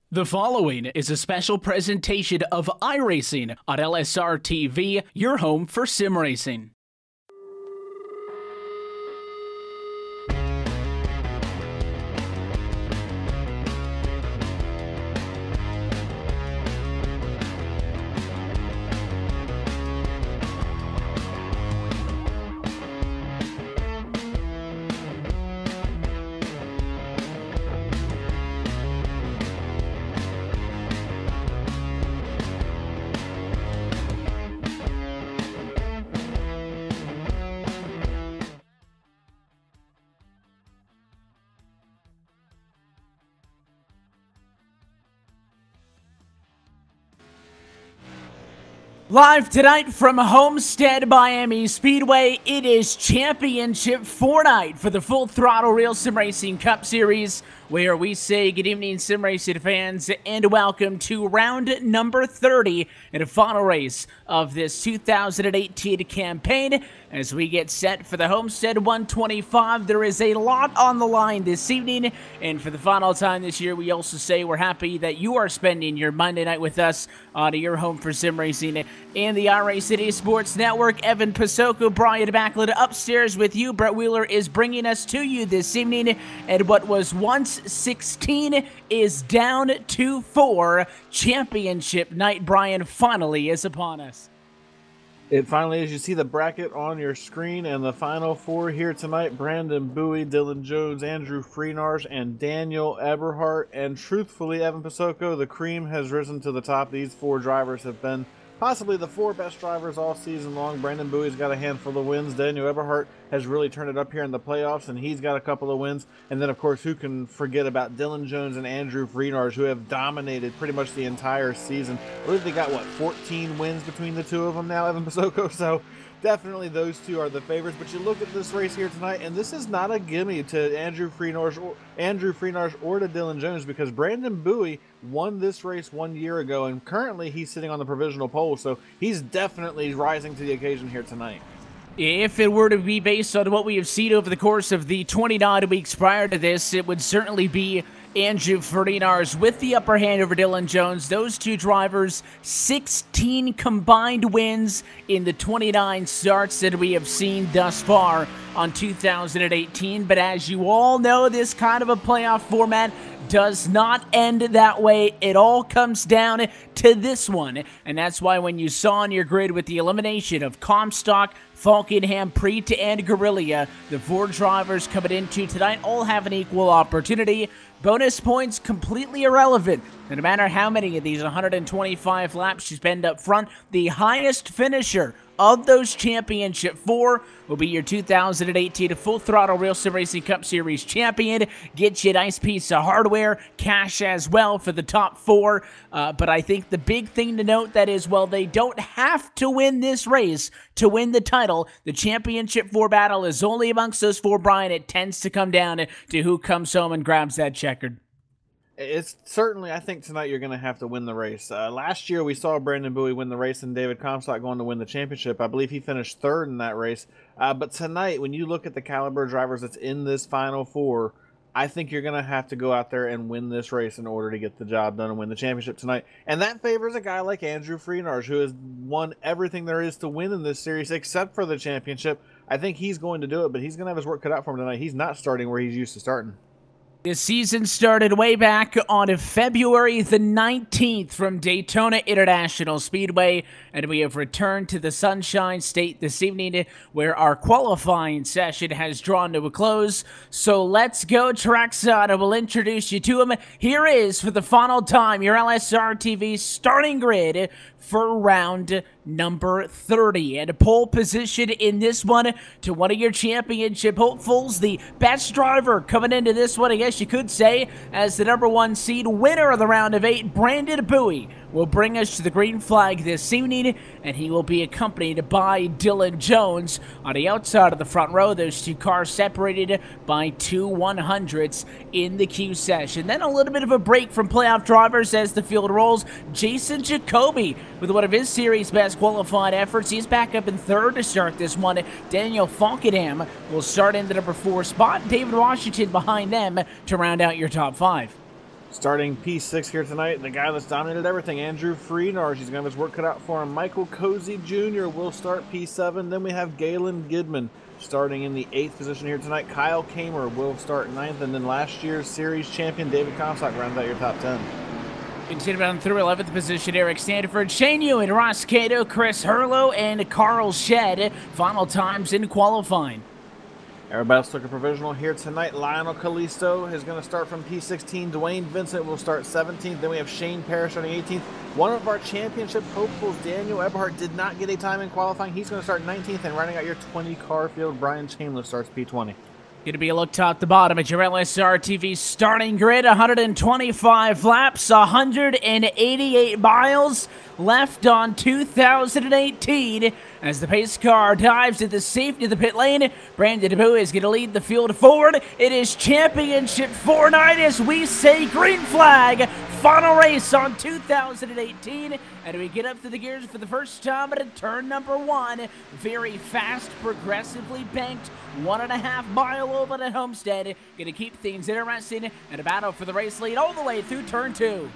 The following is a special presentation of iRacing on LSR TV, your home for sim racing. Live tonight from Homestead, Miami Speedway, it is Championship Fortnight for the Full Throttle Real Sim Racing Cup Series, where we say good evening, sim racing fans, and welcome to round number 30 in a final race of this 2018 campaign. As we get set for the Homestead 125, there is a lot on the line this evening, and for the final time this year, we also say we're happy that you are spending your Monday night with us on your home for sim racing and the iRacing Sports Network. Evan Pasoko, Brian Backlund upstairs with you. Brett Wheeler is bringing us to you this evening, and what was once 16 is down to 4. Championship night, Brian, finally is upon us. It finally is. You see the bracket on your screen, and the final four here tonight: Brandon Bowie, Dylan Jones, Andrew Freenarz, and Daniel Eberhardt. And truthfully, Evan Pasoko, the cream has risen to the top. These four drivers have been possibly the four best drivers all season long. Brandon Bowie's got a handful of wins. Daniel Eberhardt has really turned it up here in the playoffs, and he's got a couple of wins. And then, of course, who can forget about Dylan Jones and Andrew Freenarz, who have dominated pretty much the entire season. I believe they got, what, 14 wins between the two of them now, Evan Pasoko? So definitely those two are the favorites. But you look at this race here tonight, and this is not a gimme to Andrew Freenarz or to Dylan Jones, because Brandon Bowie won this race 1 year ago, and currently he's sitting on the provisional pole, so he's definitely rising to the occasion here tonight. If it were to be based on what we have seen over the course of the 29 weeks prior to this, it would certainly be Andrew Freenarz with the upper hand over Dylan Jones. Those two drivers, 16 combined wins in the 29 starts that we have seen thus far on 2018. But as you all know, this kind of a playoff format does not end that way. It all comes down to this one. And that's why when you saw on your grid with the elimination of Comstock, Falkenham, Preet, and Guerrilla, the four drivers coming into tonight all have an equal opportunity. Bonus points completely irrelevant. No matter how many of these 125 laps you spend up front, the highest finisher of those championship four will be your 2018 Full Throttle Real Sim Racing Cup Series champion. Get you a nice piece of hardware, cash as well for the top four. But I think the big thing to note that is, well, they don't have to win this race to win the title. The championship four battle is only amongst those four, Brian. It tends to come down to who comes home and grabs that checkered. It's certainly, I think tonight you're going to have to win the race. Last year we saw Brandon Bowie win the race and David Comstock going to win the championship. I believe he finished third in that race. But tonight, when you look at the caliber of drivers that's in this final four, I think you're going to have to go out there and win this race in order to get the job done and win the championship tonight. And that favors a guy like Andrew Freenarz, who has won everything there is to win in this series except for the championship. I think he's going to do it, but he's going to have his work cut out for him tonight. He's not starting where he's used to starting. This season started way back on February the 19th from Daytona International Speedway, and we have returned to the Sunshine State this evening where our qualifying session has drawn to a close. So let's go trackside, and we'll introduce you to him. Here is, for the final time, your LSR TV starting grid for round number 30. And a pole position in this one to one of your championship hopefuls, the best driver coming into this one, I guess you could say, as the number 1 seed, winner of the round of 8, Brandon Bowie, will bring us to the green flag this evening, and he will be accompanied by Dylan Jones on the outside of the front row. Those two cars separated by 2 100ths in the Q session. Then a little bit of a break from playoff drivers as the field rolls. Jason Jacoby with one of his series best qualified efforts. He's back up in third to start this one. Daniel Falkenham will start in the number 4 spot. David Washington behind them to round out your top 5. Starting P6 here tonight, the guy that's dominated everything, Andrew Freenar. He's going to have his work cut out for him. Michael Cozy Jr. will start P7. Then we have Galen Gidman starting in the 8th position here tonight. Kyle Kamer will start 9th. And then last year's series champion, David Comstock, rounds out your top 10. Continue on through 11th position, Eric Stanford, Shane Ewan, Ross Cato, Chris Hurlow, and Carl Shedd. Final times in qualifying. Everybody's looking provisional here tonight. Lionel Callisto is going to start from P16. Dwayne Vincent will start 17th. Then we have Shane Parrish starting 18th. One of our championship hopefuls, Daniel Eberhardt, did not get a time in qualifying. He's going to start 19th. And rounding out your 20-car field, Brian Chambliss starts P20. Going to be a look top to bottom at your LSR TV starting grid. 125 laps, 188 miles left on 2018 as the pace car dives at the safety of the pit lane. Brandon DeBoer is going to lead the field forward. It is championship 4-9 as we say green flag. Final race on 2018, and we get up to the gears for the first time at turn number 1. Very fast, progressively banked, 1.5 mile oval at Homestead. Gonna keep things interesting and a battle for the race lead all the way through turn 2.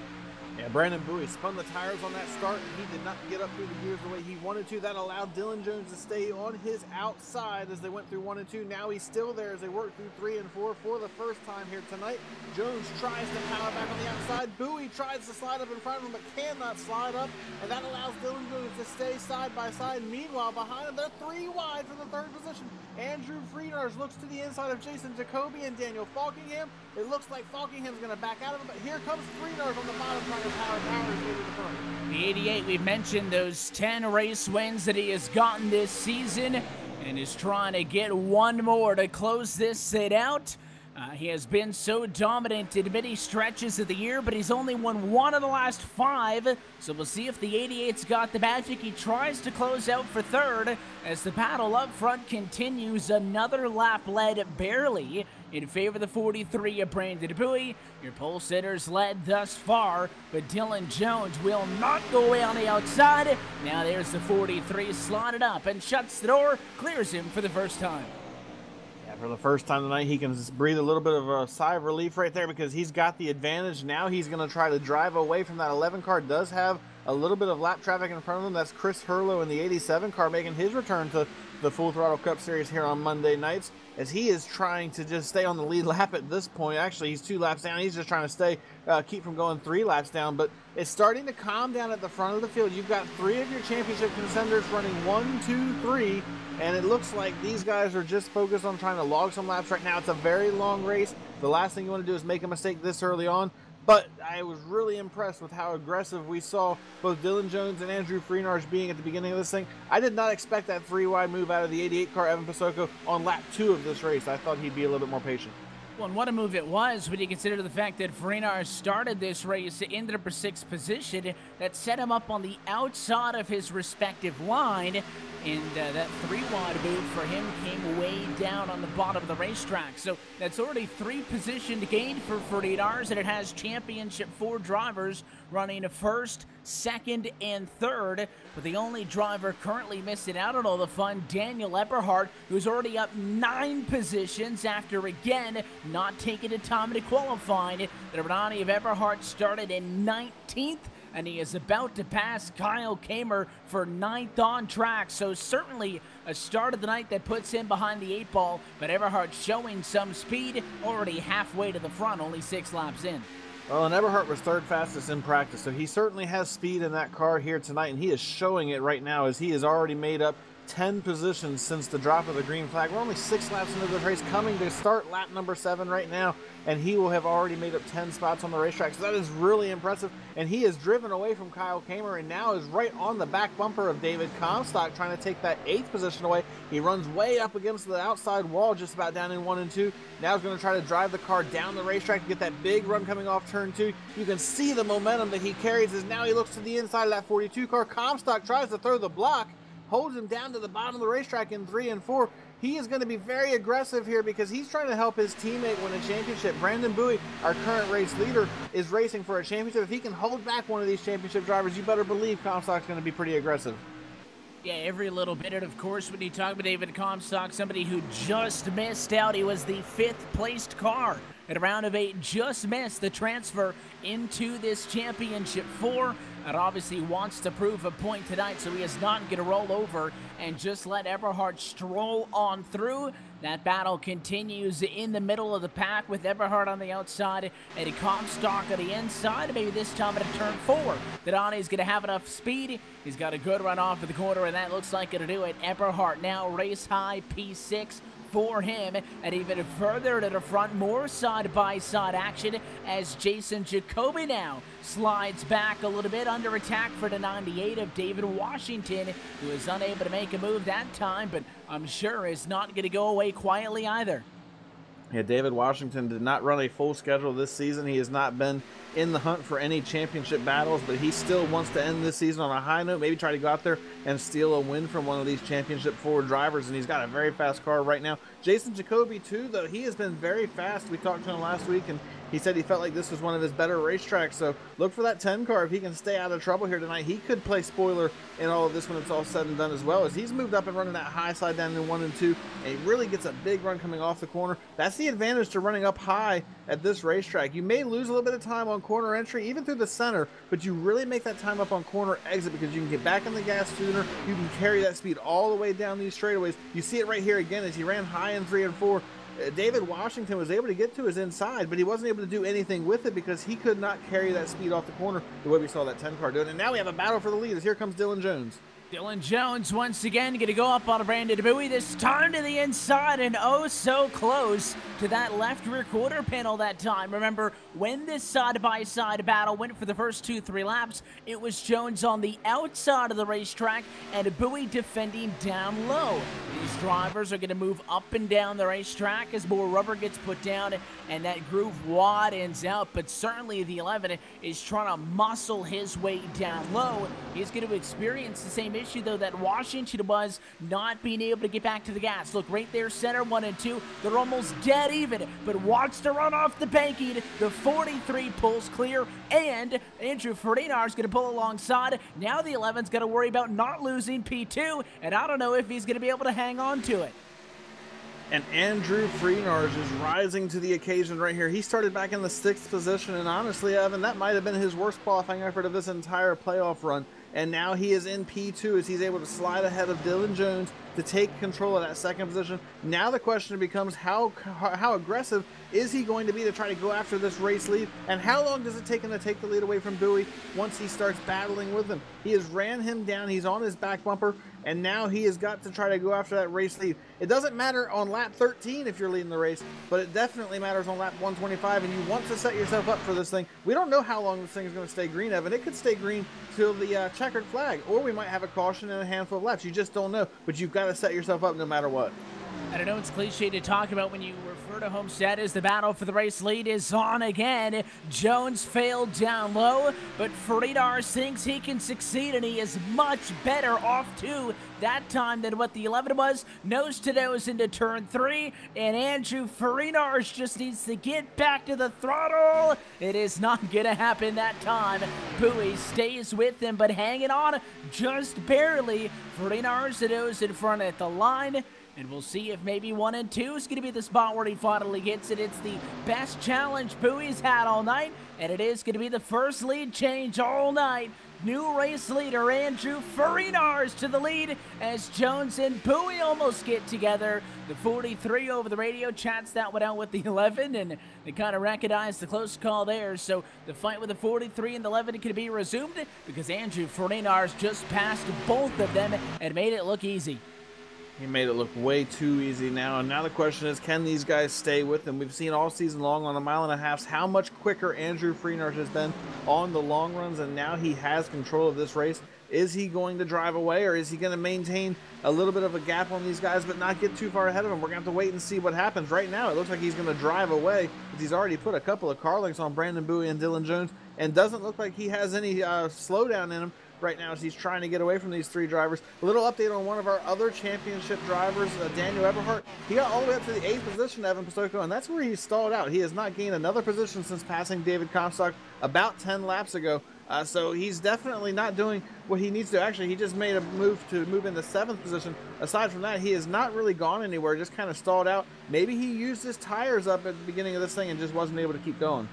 Yeah, Brandon Bowie spun the tires on that start. He did not get up through the gears the way he wanted to. That allowed Dylan Jones to stay on his outside as they went through 1 and 2. Now he's still there as they work through 3 and 4 for the first time here tonight. Jones tries to power back on the outside. Bowie tries to slide up in front of him but cannot slide up, and that allows Dylan Jones to stay side by side. Meanwhile, behind him, they're 3 wide from the 3rd position. Andrew Freenars looks to the inside of Jason Jacoby and Daniel Falkingham. It looks like Falkingham's going to back out of him, but here comes Freenars on the bottom trying to power to the front. The 88, we've mentioned those 10 race wins that he has gotten this season and is trying to get one more to close this set out. He has been so dominant in many stretches of the year, but he's only won 1 of the last 5. So we'll see if the 88's got the magic. He tries to close out for 3rd as the battle up front continues. Another lap led barely in favor of the 43 of Brandon Bowie. Your pole sitters led thus far, but Dylan Jones will not go away on the outside. Now there's the 43 slotted up and shuts the door, clears him for the first time. For the first time tonight, he can breathe a little bit of a sigh of relief right there because he's got the advantage. Now he's going to try to drive away from that 11 car. Does have a little bit of lap traffic in front of him. That's Chris Hurlow in the 87 car making his return to the Full Throttle Cup Series here on Monday nights as he is trying to just stay on the lead lap at this point. Actually, he's 2 laps down. He's just trying to stay, keep from going 3 laps down, but it's starting to calm down at the front of the field. You've got 3 of your championship contenders running 1, 2, 3, and it looks like these guys are just focused on trying to log some laps right now. It's a very long race. The last thing you want to do is make a mistake this early on. But I was really impressed with how aggressive we saw both Dylan Jones and Andrew Freenars being at the beginning of this thing. I did not expect that 3-wide move out of the 88 car, Evan Pasoko, on lap 2 of this race. I thought he'd be a little bit more patient. Well, and what a move it was when you consider the fact that Freenar started this race into number 6 position. That set him up on the outside of his respective line, and that 3-wide move for him came way down on the bottom of the racetrack. So that's already 3 position gain for Freenar, and it has championship 4 drivers running 1st, 2nd, and 3rd, but the only driver currently missing out on all the fun, Daniel Eberhardt, who's already up 9 positions after again not taking a time to qualify. The Renani of Eberhardt started in 19th, and he is about to pass Kyle Kamer for 9th on track. So certainly a start of the night that puts him behind the 8 ball, but Eberhardt showing some speed, already halfway to the front, only 6 laps in. Well, and Eberhardt was 3rd fastest in practice, so he certainly has speed in that car here tonight, and he is showing it right now as he has already made up 10 positions since the drop of the green flag. We're only 6 laps into the race, coming to start lap number 7 right now, and he will have already made up 10 spots on the racetrack. So that is really impressive, and he is driven away from Kyle Kamer and now is right on the back bumper of David Comstock, trying to take that 8th position away. He runs way up against the outside wall, just about down in 1 and 2. Now he's going to try to drive the car down the racetrack to get that big run coming off turn 2. You can see the momentum that he carries as now he looks to the inside of that 42 car. Comstock tries to throw the block, holds him down to the bottom of the racetrack in 3 and 4. He is going to be very aggressive here because he's trying to help his teammate win a championship. Brandon Bowie, our current race leader, is racing for a championship. If he can hold back one of these championship drivers, you better believe Comstock's going to be pretty aggressive. Yeah, every little bit. And of course, when you talk about David Comstock, somebody who just missed out, he was the 5th placed car at a round of 8 just missed the transfer into this Championship 4, and obviously wants to prove a point tonight, so he is not going to roll over and just let Eberhard stroll on through. That battle continues in the middle of the pack with Eberhard on the outside and a Comstock on the inside. Maybe this time at a turn 4 that Ani's going to have enough speed. He's got a good run off of the corner, and that looks like it'll do it. Eberhard now race high P6 for him, and even further to the front, more side-by-side action as Jason Jacoby now slides back a little bit under attack for the 98 of David Washington, who is unable to make a move that time, but I'm sure is not going to go away quietly either. Yeah, David Washington did not run a full schedule this season. He has not been in the hunt for any championship battles, but he still wants to end this season on a high note, maybe try to go out there and steal a win from one of these championship 4 drivers, and he's got a very fast car right now. Jason Jacoby, too, though, he has been very fast. We talked to him last week, and he said he felt like this was one of his better racetracks, so look for that 10 car. If he can stay out of trouble here tonight, he could play spoiler in all of this when it's all said and done as well, as he's moved up and running that high side down in 1 and 2, and he really gets a big run coming off the corner. That's the advantage to running up high at this racetrack. You may lose a little bit of time on corner entry, even through the center, but you really make that time up on corner exit because you can get back in the gas sooner. You can carry that speed all the way down these straightaways. You see it right here again as he ran high in 3 and 4. David Washington was able to get to his inside, but he wasn't able to do anything with it because he could not carry that speed off the corner the way we saw that 10 car doing. And now we have a battle for the lead as here comes Dylan Jones. Dylan Jones once again going to go up on Brandon Bowie, this time to the inside, and oh so close to that left rear quarter panel that time. Remember, when this side-by-side battle went for the first 2-3 laps, it was Jones on the outside of the racetrack and Bowie defending down low. These drivers are going to move up and down the racetrack as more rubber gets put down and that groove widens out, but certainly the 11 is trying to muscle his way down low. He's going to experience the same issue, though, that Washington was, not being able to get back to the gas. Look, right there, center 1 and 2, they're almost dead even, but wants to run off the banking. The 43 pulls clear, and Andrew Ferdinand is going to pull alongside. Now the 11's got to worry about not losing P2, and I don't know if he's going to be able to hang on to it. And Andrew Freenars is rising to the occasion right here. He started back in the 6th position, and honestly, Evan, that might have been his worst qualifying effort of this entire playoff run. And now he is in P2 as he's able to slide ahead of Dylan Jones to take control of that 2nd position. Now the question becomes how aggressive is he going to be to try to go after this race lead, and how long does it take him to take the lead away from Bowie once he starts battling with him? He has ran him down, he's on his back bumper, and now he has got to try to go after that race lead. It doesn't matter on lap 13 if you're leading the race, but it definitely matters on lap 125, and you want to set yourself up for this thing. We don't know how long this thing is going to stay green, Evan. It could stay green till the checkered flag, or we might have a caution in a handful of laps. You just don't know, but you've got to set yourself up no matter what. I don't know, it's cliche to talk about when you refer to Homestead as the battle for the race lead is on again. Jones failed down low, but Fredar thinks he can succeed, and he is much better off too that time than what the 11 was. Nose to nose into turn 3, and Andrew Fredar just needs to get back to the throttle. It is not going to happen that time. Bowie stays with him, but hanging on just barely. Fredar's the nose in front at the line. And we'll see if maybe 1 and 2 is going to be the spot where he finally gets it. It's the best challenge Bowie's had all night, and it is going to be the first lead change all night. New race leader Andrew Ferinars to the lead as Jones and Bowie almost get together. The 43 over the radio chats that one out with the 11, and they kind of recognize the close call there. So the fight with the 43 and the 11 can be resumed because Andrew Ferinars just passed both of them and made it look easy. He made it look way too easy now, and now the question is, can these guys stay with him? We've seen all season long on the 1.5 miles how much quicker Andrew Freenars has been on the long runs, and now he has control of this race. Is he going to drive away, or is he going to maintain a little bit of a gap on these guys but not get too far ahead of them? We're going to have to wait and see what happens. Right now, it looks like he's going to drive away because he's already put a couple of car links on Brandon Bowie and Dylan Jones, and doesn't look like he has any slowdown in him right now as he's trying to get away from these 3 drivers. A little update on one of our other championship drivers, Daniel Eberhard. He got all the way up to the 8th position, Evan Pasoko, and that's where he stalled out. He has not gained another position since passing David Comstock about 10 laps ago. So he's definitely not doing what he needs to. Actually, he just made a move to move in the 7th position. Aside from that, he has not really gone anywhere, just kind of stalled out. Maybe he used his tires up at the beginning of this thing and just wasn't able to keep going.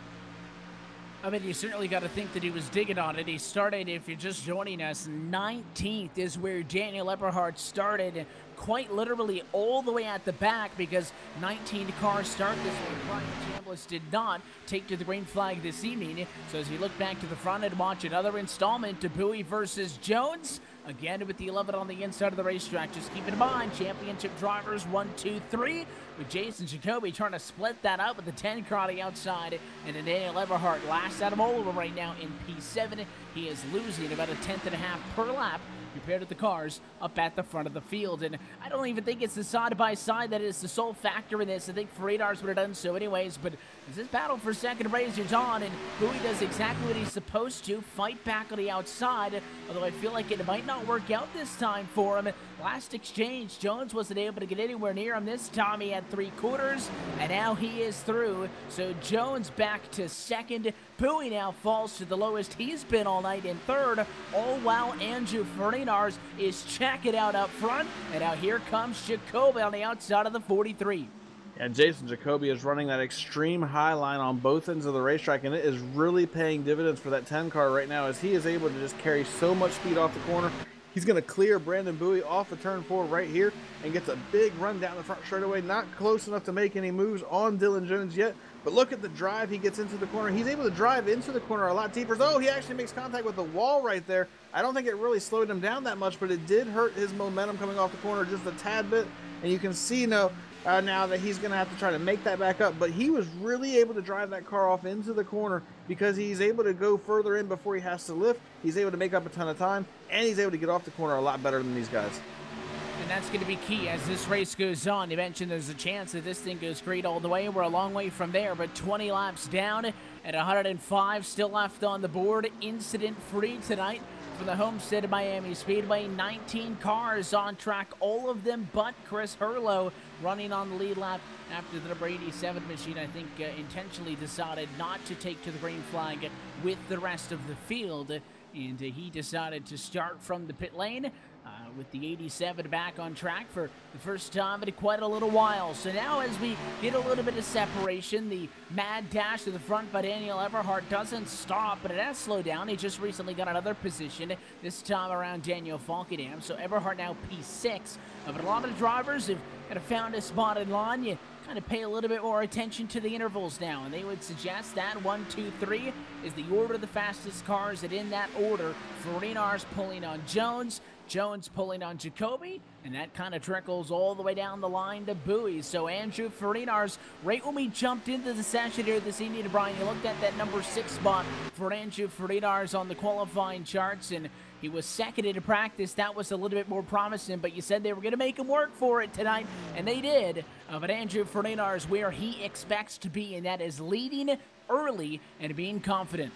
I mean, you certainly got to think that he was digging on it. He started, if you're just joining us, 19th is where Daniel Eberhard started, quite literally all the way at the back, because 19 cars start this way. Brian Chambliss did not take to the green flag this evening. So as you look back to the front and watch another installment to Bowie versus Jones, again with the 11 on the inside of the racetrack. Just keep in mind, championship drivers 1, 2, 3, with Jason Jacoby trying to split that up with the 10 car on the outside, and then Daniel Eberhard last out of all of them right now in P7. He is losing about a 10.5 per lap compared to the cars up at the front of the field. And I don't even think it's the side-by-side that is the sole factor in this. I think Freedars would have done so anyways, but as this battle for second races on, and Bowie does exactly what he's supposed to, fight back on the outside, although I feel like it might not work out this time for him. Last exchange, Jones wasn't able to get anywhere near him. This time he had 3/4, and now he is through. So Jones back to second. Bowie now falls to the lowest he's been all night in third, all while Andrew Freedars is checking out up front. And now here comes Jacoby on the outside of the 43. And Jason Jacoby is running that extreme high line on both ends of the racetrack, and it is really paying dividends for that 10 car right now, as he is able to just carry so much speed off the corner. He's going to clear Brandon Bowie off of turn 4 right here and gets a big run down the front straightaway. Not close enough to make any moves on Dylan Jones yet, but look at the drive he gets into the corner. He's able to drive into the corner a lot deeper. Oh, he actually makes contact with the wall right there. I don't think it really slowed him down that much, but it did hurt his momentum coming off the corner just a tad bit. And you can see now that he's going to have to try to make that back up. But he was really able to drive that car off into the corner because he's able to go further in before he has to lift. He's able to make up a ton of time, and he's able to get off the corner a lot better than these guys. And that's going to be key as this race goes on. You mentioned there's a chance that this thing goes great all the way. We're a long way from there, but 20 laps down at 105 still left on the board. Incident-free tonight from the Homestead of Miami Speedway. 19 cars on track, all of them but Chris Hurlow running on the lead lap after the number 87 machine, I think, intentionally decided not to take to the green flag with the rest of the field. And he decided to start from the pit lane with the 87 back on track for the first time in quite a little while. So now as we get a little bit of separation, the mad dash to the front by Daniel Eberhard doesn't stop, but it has slowed down. He just recently got another position, this time around Daniel Falkenham. So Eberhard now P6. But a lot of drivers have kind of found a spot in line. You kind of pay a little bit more attention to the intervals now, and they would suggest that 1, 2, 3 is the order of the fastest cars, and in that order, Freedars pulling on Jones, Jones pulling on Jacoby, and that kind of trickles all the way down the line to Bowie. So Andrew Freedars, right when we jumped into the session here this evening, Brian, you looked at that number 6 spot for Andrew Freedars on the qualifying charts, and he was second in practice. That was a little bit more promising, but you said they were going to make him work for it tonight, and they did. But Andrew Freedars where he expects to be, and that is leading early and being confident.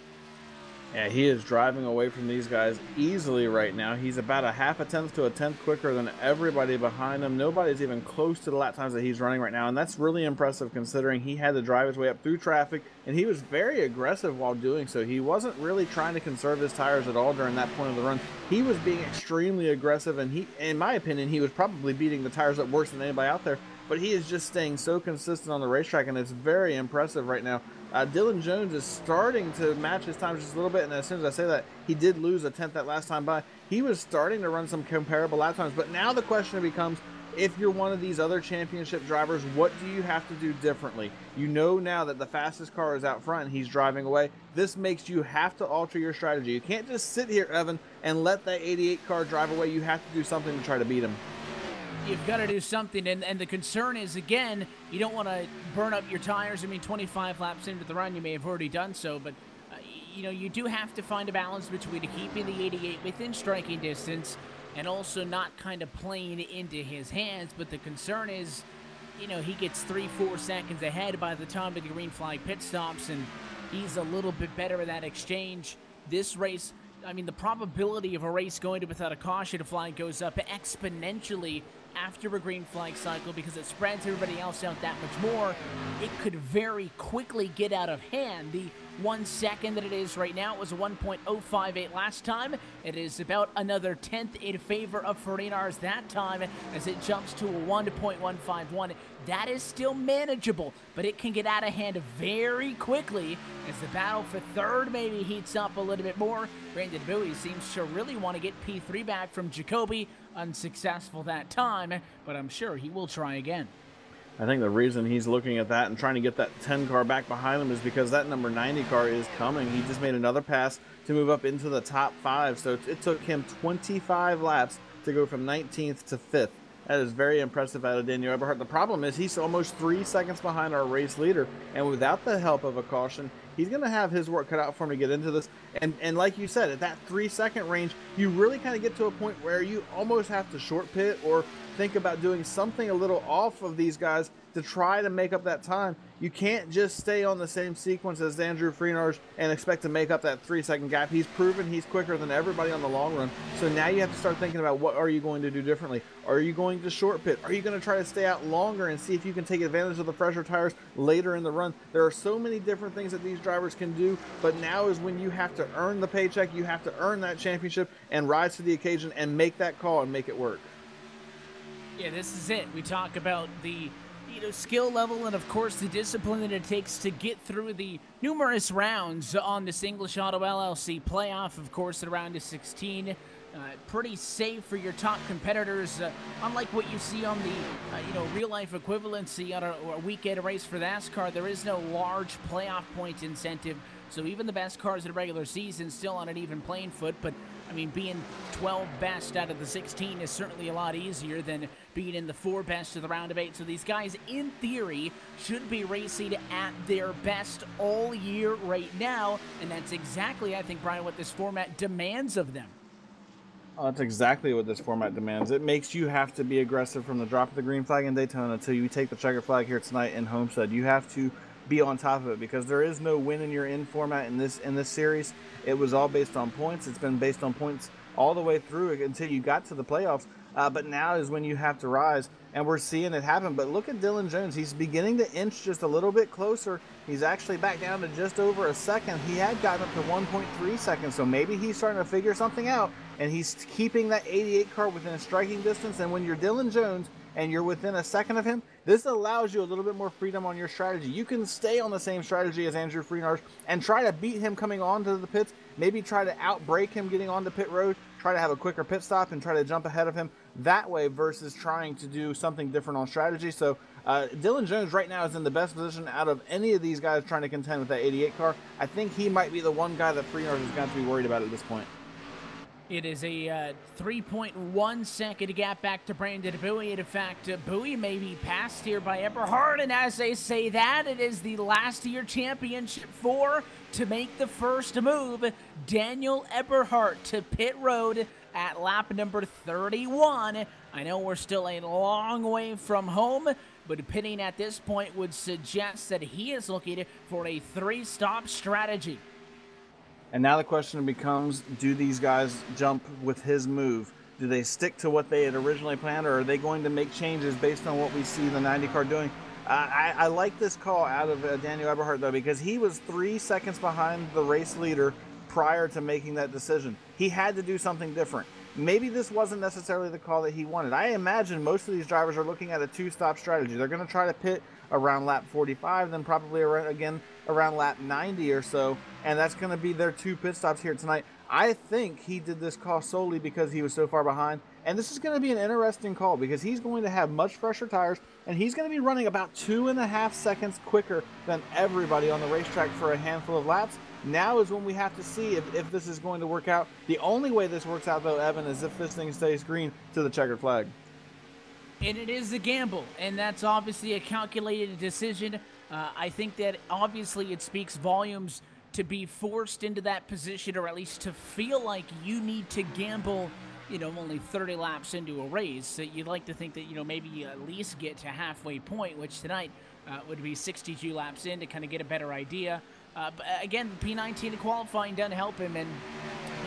Yeah, he is driving away from these guys easily right now. He's about a half a tenth to a tenth quicker than everybody behind him. Nobody's even close to the lap times that he's running right now, and that's really impressive considering he had to drive his way up through traffic, and he was very aggressive while doing so. He wasn't really trying to conserve his tires at all during that point of the run. He was being extremely aggressive, and he, in my opinion, he was probably beating the tires up worse than anybody out there, but he is just staying so consistent on the racetrack, and it's very impressive right now. Dylan Jones is starting to match his times just a little bit, and as soon as I say that, he did lose a tenth that last time by. He was starting to run some comparable lap times, but now the question becomes, if you're one of these other championship drivers, what do you have to do differently? You know now that the fastest car is out front and he's driving away. This makes you have to alter your strategy. You can't just sit here, Evan, and let that 88 car drive away. You have to do something to try to beat him. You've got to do something, and the concern is, again, you don't want to burn up your tires. I mean, 25 laps into the run, you may have already done so, but, you know, you do have to find a balance between keeping the 88 within striking distance and also not kind of playing into his hands. But the concern is, you know, he gets 3-4 seconds ahead by the time the green flag pit stops, and he's a little bit better in that exchange. This race, I mean, the probability of a race going to without a caution flag goes up exponentially after a green flag cycle because it spreads everybody else out that much more. It could very quickly get out of hand. The 1 second than it is right now. It was a 1.058 last time. It is about another tenth in favor of Frinars that time as it jumps to a 1.151. That is still manageable, but it can get out of hand very quickly as the battle for third maybe heats up a little bit more. Brandon Bowie seems to really want to get P3 back from Jacoby. Unsuccessful that time, but I'm sure he will try again. I think the reason he's looking at that and trying to get that 10 car back behind him is because that number 90 car is coming. He just made another pass to move up into the top 5, so it took him 25 laps to go from 19th to 5th. That is very impressive out of Daniel Eberhardt. The problem is he's almost 3 seconds behind our race leader, and without the help of a caution, he's going to have his work cut out for him to get into this. And like you said, at that 3-second range, you really kind of get to a point where you almost have to short pit or think about doing something a little off of these guys to try to make up that time. You can't just stay on the same sequence as Andrew Frinars and expect to make up that 3-second gap. He's proven he's quicker than everybody on the long run. So now you have to start thinking about what are you going to do differently. Are you going to short pit? Are you going to try to stay out longer and see if you can take advantage of the fresher tires later in the run? There are so many different things that these drivers can do, but now is when you have to earn the paycheck, you have to earn that championship and rise to the occasion and make that call and make it work. Yeah, this is it. We talk about the skill level and, of course, the discipline that it takes to get through the numerous rounds on this English Auto LLC playoff, of course, at round of 16. Pretty safe for your top competitors, unlike what you see on the real-life equivalency on a weekend race for NASCAR. There is no large playoff point incentive, so even the best cars in the regular season still on an even playing foot. But I mean, being 12 best out of the 16 is certainly a lot easier than being in the 4 best of the round of 8. So these guys, in theory, should be racing at their best all year right now, and that's exactly, I think, Brian, what this format demands of them. Oh, that's exactly what this format demands. It makes you have to be aggressive from the drop of the green flag in Daytona until you take the checker flag here tonight in Homestead. You have to be on top of it because there is no win in your in format in this series. It was all based on points. It's been based on points all the way through until you got to the playoffs. But now is when you have to rise, and we're seeing it happen. But look at Dylan Jones. He's beginning to inch just a little bit closer. He's actually back down to just over a second. He had gotten up to 1.3 seconds, so maybe he's starting to figure something out, and he's keeping that 88 car within a striking distance. And when you're Dylan Jones and you're within a second of him, this allows you a little bit more freedom on your strategy. You can stay on the same strategy as Andrew Frinars and try to beat him coming onto the pits, maybe try to outbrake him getting onto pit road, try to have a quicker pit stop and try to jump ahead of him that way versus trying to do something different on strategy. So Dylan Jones right now is in the best position out of any of these guys trying to contend with that 88 car. I think he might be the one guy that Frinars is going to be worried about at this point. It is a 3.1 second gap back to Brandon Bowie. In fact, Bowie may be passed here by Eberhardt, and as they say that, it is the last year championship 4 to make the first move. Daniel Eberhardt to pit road at lap number 31. I know we're still a long way from home, but pitting at this point would suggest that he is looking for a 3-stop strategy. And now the question becomes, do these guys jump with his move? Do they stick to what they had originally planned, or are they going to make changes based on what we see the 90 car doing? I like this call out of Daniel Eberhardt, though, because he was 3 seconds behind the race leader prior to making that decision. He had to do something different. Maybe this wasn't necessarily the call that he wanted. I imagine most of these drivers are looking at a 2-stop strategy. They're going to try to pit around lap 45, then probably around lap 90 or so, and that's going to be their 2 pit stops here tonight. I think he did this call solely because he was so far behind, and this is going to be an interesting call because he's going to have much fresher tires, and he's going to be running about 2.5 seconds quicker than everybody on the racetrack for a handful of laps. Now is when we have to see if this is going to work out. The only way this works out, though, Evan, is if this thing stays green to the checkered flag. And it is a gamble, and that's obviously a calculated decision. I think that obviously it speaks volumes to be forced into that position, or at least to feel like you need to gamble, only 30 laps into a race. So you'd like to think that, maybe you at least get to halfway point, which tonight would be 62 laps in to kind of get a better idea. But again, P19 qualifying doesn't help him, and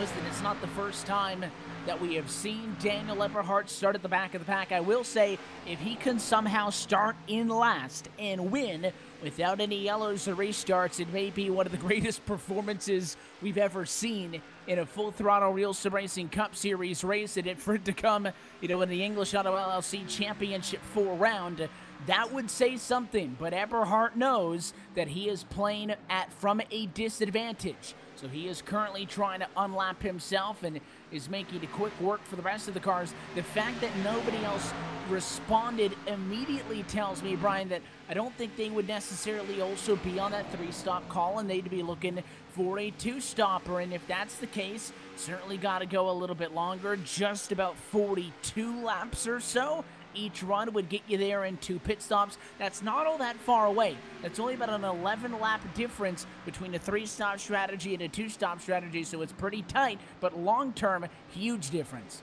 listen, it's not the first time that we have seen Daniel Eberhard start at the back of the pack. I will say, if he can somehow start in last and win without any yellows or restarts, it may be one of the greatest performances we've ever seen in a full throttle RealSimRacing Cup Series race, and for it to come, in the English Auto LLC Championship 4 round, that would say something. But Eberhard knows that he is playing from a disadvantage. So he is currently trying to unlap himself and is making a quick work for the rest of the cars. The fact that nobody else responded immediately tells me, Brian, that I don't think they would necessarily also be on that 3-stop call, and they'd be looking for a 2-stopper. And if that's the case, certainly got to go a little bit longer, just about 42 laps or so. Each run would get you there in 2 pit stops. That's not all that far away. That's only about an 11-lap difference between a 3-stop strategy and a 2-stop strategy, so it's pretty tight, but long-term, huge difference.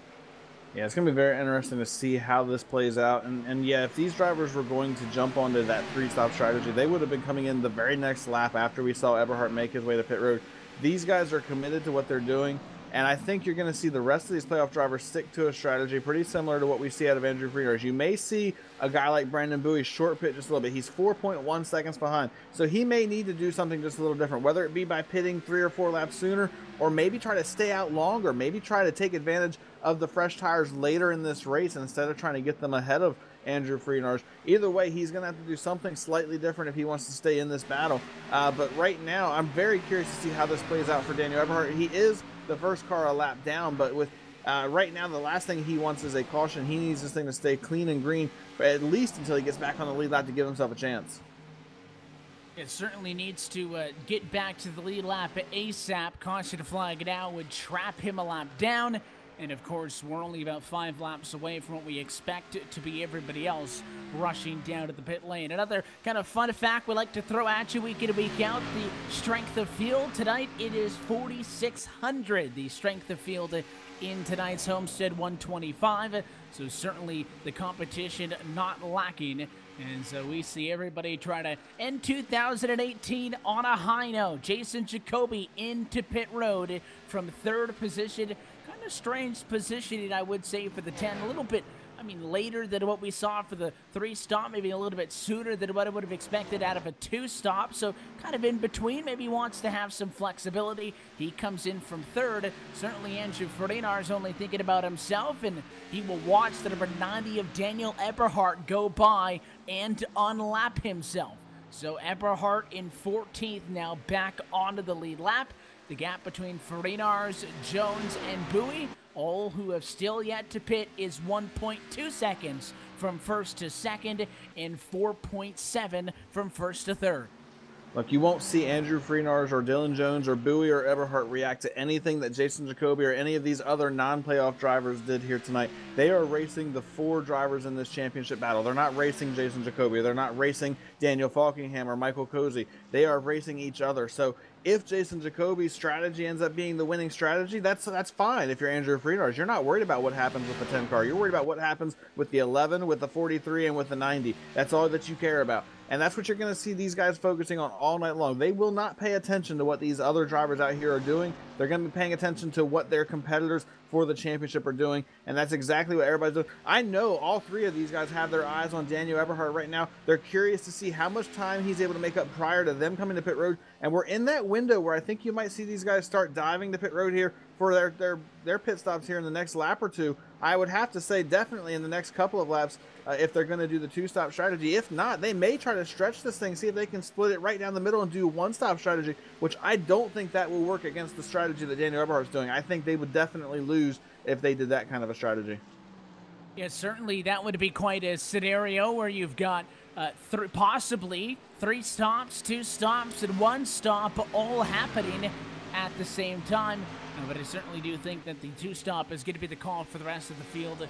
Yeah, it's going to be very interesting to see how this plays out. And yeah, if these drivers were going to jump onto that 3-stop strategy, they would have been coming in the very next lap after we saw Eberhard make his way to pit road. These guys are committed to what they're doing. And I think you're going to see the rest of these playoff drivers stick to a strategy pretty similar to what we see out of Andrew Freenars. You may see a guy like Brandon Bowie short pit just a little bit. He's 4.1 seconds behind. So he may need to do something just a little different, whether it be by pitting 3 or 4 laps sooner, or maybe try to stay out longer, maybe try to take advantage of the fresh tires later in this race instead of trying to get them ahead of Andrew Freenars. Either way, he's going to have to do something slightly different if he wants to stay in this battle. But right now, I'm very curious to see how this plays out for Daniel Eberhard. He is the first car a lap down, but with right now the last thing he wants is a caution. He needs this thing to stay clean and green, at least until he gets back on the lead lap to give himself a chance. It certainly needs to get back to the lead lap ASAP. Caution flag now would trap him a lap down. And of course, we're only about 5 laps away from what we expect to be everybody else rushing down to the pit lane. Another kind of fun fact we like to throw at you week in and week out, the strength of field. Tonight, it is 4,600, the strength of field in tonight's Homestead 125. So certainly the competition not lacking. And so we see everybody try to end 2018 on a high note. Jason Jacoby into pit road from 3rd position. Kind of strange positioning, I would say, for the 10. A little bit, later than what we saw for the 3-stop. Maybe a little bit sooner than what I would have expected out of a 2-stop. So kind of in between. Maybe wants to have some flexibility. He comes in from 3rd. Certainly Andrew Freenars only thinking about himself. And he will watch the number 90 of Daniel Eberhard go by and unlap himself. So Eberhard in 14th now, back onto the lead lap. The gap between Freenars, Jones, and Bowie, all who have still yet to pit, is 1.2 seconds from 1st to 2nd and 4.7 from 1st to 3rd. Look, you won't see Andrew Freenars or Dylan Jones or Bowie or Eberhard react to anything that Jason Jacoby or any of these other non-playoff drivers did here tonight. They are racing the 4 drivers in this championship battle. They're not racing Jason Jacoby. They're not racing Daniel Falkingham or Michael Cozy. They are racing each other. So if Jason Jacoby's strategy ends up being the winning strategy, that's fine. If you're Andrew Freenars, you're not worried about what happens with the 10 car. You're worried about what happens with the 11, with the 43, and with the 90. That's all that you care about. And that's what you're going to see these guys focusing on all night long. They will not pay attention to what these other drivers out here are doing. They're going to be paying attention to what their competitors for the championship are doing, and that's exactly what everybody's doing. I know all 3 of these guys have their eyes on Daniel Eberhard right now. They're curious to see how much time he's able to make up prior to them coming to pit road, and we're in that window where I think you might see these guys start diving to pit road here for their pit stops here in the next lap or 2. I would have to say definitely in the next couple of laps if they're going to do the 2-stop strategy. If not, they may try to stretch this thing, see if they can split it right down the middle and do a 1-stop strategy, which I don't think that will work against the strategy that Daniel Eberhard's doing. I think they would definitely lose if they did that kind of a strategy. Yeah, certainly that would be quite a scenario where you've got possibly 3 stops, 2 stops, and 1 stop all happening at the same time. But I certainly do think that the 2-stop is going to be the call for the rest of the field.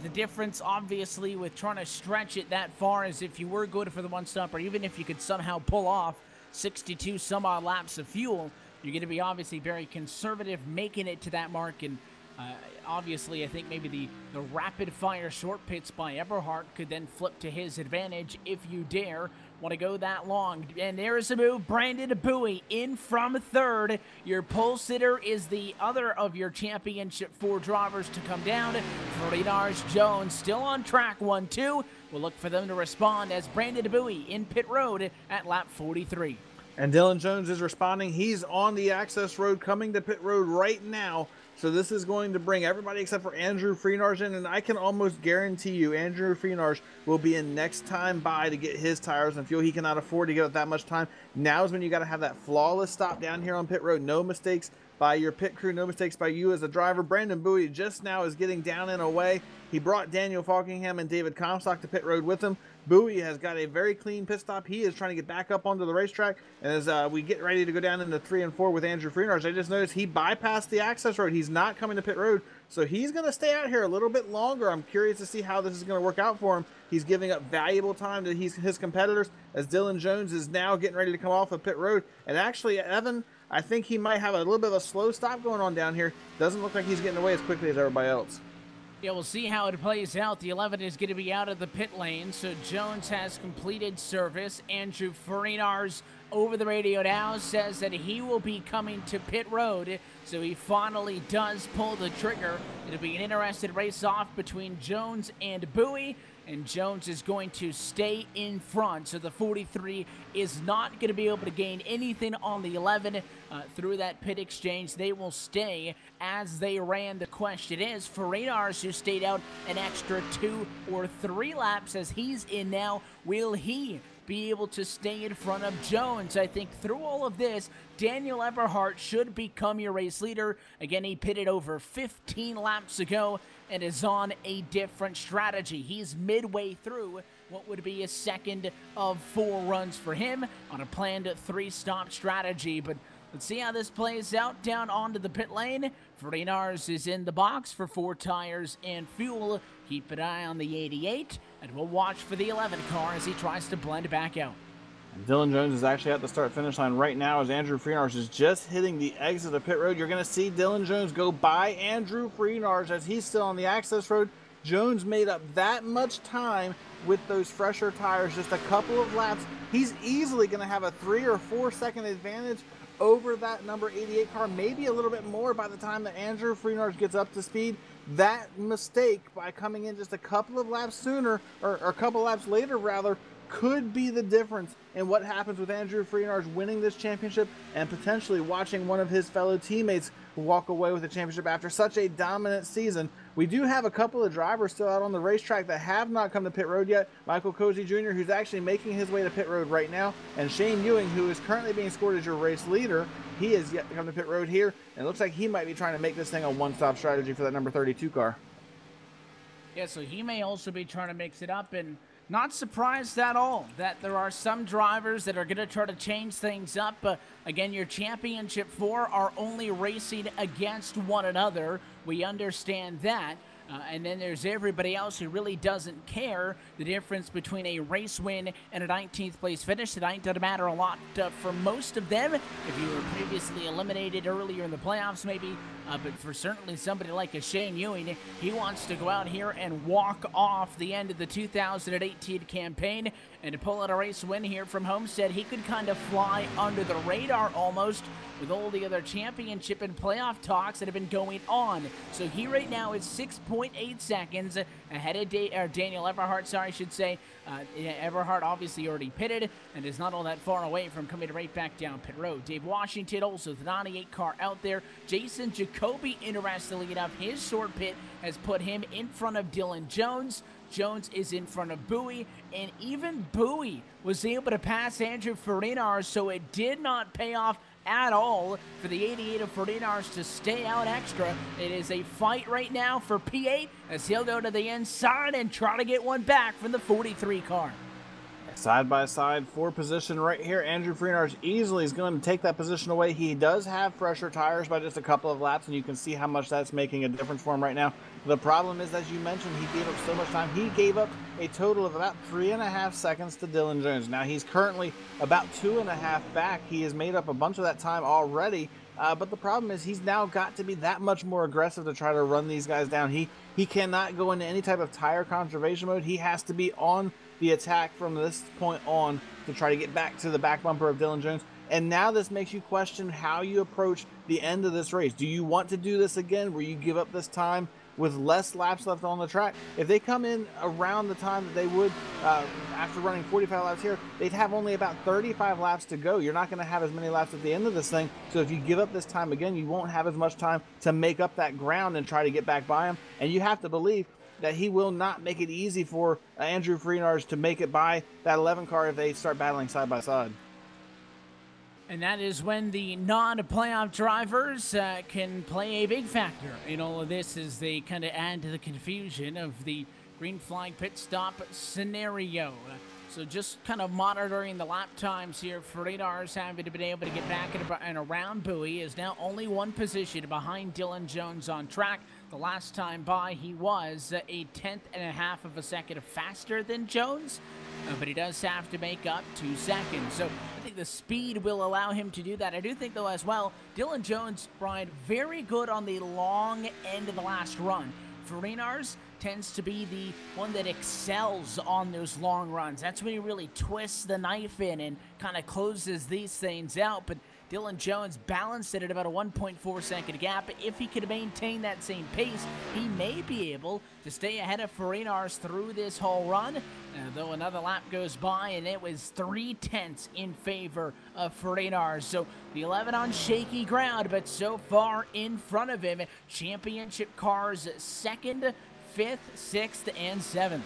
The difference, obviously, with trying to stretch it that far is if you were going for the 1-stop, or even if you could somehow pull off 62 some odd laps of fuel, you're going to be obviously very conservative making it to that mark. And Obviously, I think maybe the rapid-fire short pits by Eberhardt could then flip to his advantage if you dare want to go that long. And there's a move. Brandon Bowie in from third. Your pole sitter is the other of your championship 4 drivers to come down. Frenars Jones still on track 1-2. We'll look for them to respond as Brandon Bowie in pit road at lap 43. And Dylan Jones is responding. He's on the access road coming to pit road right now. So this is going to bring everybody except for Andrew Frenars in. And I can almost guarantee you Andrew Frenars will be in next time by to get his tires and fuel. He cannot afford to give up that much time. Now is when you got to have that flawless stop down here on pit road. No mistakes by your pit crew. No mistakes by you as a driver. Brandon Bowie just now is getting down and away. He brought Daniel Falkingham and David Comstock to pit road with him. Bowie has got a very clean pit stop. He is trying to get back up onto the racetrack. And as we get ready to go down into 3 and 4 with Andrew Frenars, I just noticed he bypassed the access road. He's not coming to pit road, so he's going to stay out here a little bit longer. I'm curious to see how this is going to work out for him. He's giving up valuable time to his competitors as Dylan Jones is now getting ready to come off of pit road. And actually, Evan, I think he might have a little bit of a slow stop going on down here. Doesn't look like he's getting away as quickly as everybody else. Yeah, we'll see how it plays out. The 11 is going to be out of the pit lane, so Jones has completed service. Andrew Frenars over the radio now says that he will be coming to pit road, so he finally does pull the trigger. It'll be an interesting race-off between Jones and Bowie, and Jones is going to stay in front, so the 43 is not going to be able to gain anything on the 11 through that pit exchange. They will stay as they ran. The question is, Frenars, who stayed out an extra 2 or 3 laps as he's in now, will he be able to stay in front of Jones? I think through all of this, Daniel Eberhardt should become your race leader. Again, he pitted over 15 laps ago and is on a different strategy. He's midway through what would be a second of 4 runs for him on a planned 3-stop strategy. But let's see how this plays out down onto the pit lane. Frenars is in the box for 4 tires and fuel. Keep an eye on the 88, and we'll watch for the 11 car as he tries to blend back out. And Dylan Jones is actually at the start-finish line right now as Andrew Frenars is just hitting the exit of pit road. You're going to see Dylan Jones go by Andrew Frenars as he's still on the access road. Jones made up that much time with those fresher tires, just a couple of laps. He's easily going to have a 3 or 4 second advantage over that number 88 car, maybe a little bit more by the time that Andrew Frenars gets up to speed. That mistake by coming in just a couple of laps sooner, or a couple laps later rather, could be the difference in what happens with Andrew Frenars winning this championship and potentially watching one of his fellow teammates walk away with the championship after such a dominant season. We do have a couple of drivers still out on the racetrack that have not come to pit road yet. Michael Cozy Jr., who's actually making his way to pit road right now, and Shane Ewing, who is currently being scored as your race leader. He is yet to come to pit road here, and it looks like he might be trying to make this thing a one-stop strategy for that number 32 car. Yeah, so he may also be trying to mix it up, and not surprised at all that there are some drivers that are going to try to change things up. Again, your championship 4 are only racing against one another. We understand that. And then there's everybody else who really doesn't care. The difference between a race win and a 19th place finish tonight doesn't matter a lot for most of them. If you were previously eliminated earlier in the playoffs, maybe. But for certainly somebody like a Shane Ewing, he wants to go out here and walk off the end of the 2018 campaign and to pull out a race win here from Homestead. He could kind of fly under the radar almost with all the other championship and playoff talks that have been going on. So he right now is 6.8 seconds ahead of Daniel Eberhardt, I should say. Eberhardt obviously already pitted and is not all that far away from coming right back down pit road. Dave Washington also the 98 car out there. Jason Jacoby, interestingly enough, his short pit has put him in front of Dylan Jones. Jones is in front of Bowie, and even Bowie was able to pass Andrew Frenars, so it did not pay off at all for the 88 of Frenars to stay out extra. It is a fight right now for P8 as he'll go to the inside and try to get one back from the 43 car. Side by side for position right here. Andrew Frenars easily is going to take that position away. He does have fresher tires by just a couple of laps, and you can see how much that's making a difference for him right now. The problem is, as you mentioned, he gave up so much time. He gave up a total of about 3.5 seconds to Dylan Jones. Now he's currently about 2.5 back. He has made up a bunch of that time already, But the problem is he's now got to be that much more aggressive to try to run these guys down. He cannot go into any type of tire conservation mode. He has to be on the attack from this point on to try to get back to the back bumper of Dylan Jones. And now this makes you question how you approach the end of this race. Do you want to do this again where you give up this time with less laps left on the track? If they come in around the time that they would after running 45 laps here, they'd have only about 35 laps to go. You're not going to have as many laps at the end of this thing. So if you give up this time again, you won't have as much time to make up that ground and try to get back by him. And you have to believe that he will not make it easy for Andrew Freenars to make it by that 11 car if they start battling side by side. And that is when the non-playoff drivers can play a big factor in all of this as they kind of add to the confusion of the green flag pit stop scenario. So just kind of monitoring the lap times here. Freenars having been able to get back and around Bowie is now only one position behind Dylan Jones on track. The last time by, he was a 1/10.5 of a second faster than Jones, but he does have to make up 2 seconds. So I think the speed will allow him to do that. I do think, though, as well, Dylan Jones, Brian, very good on the long end of the last run. Freenars tends to be the one that excels on those long runs. That's when he really twists the knife in and kind of closes these things out. But Dylan Jones balanced it at about a 1.4 second gap. If he could maintain that same pace, he may be able to stay ahead of Freenars through this whole run. Though another lap goes by, and it was 3/10 in favor of Freenars. So the 11 on shaky ground, but so far in front of him. Championship cars 2nd, 5th, 6th, and 7th.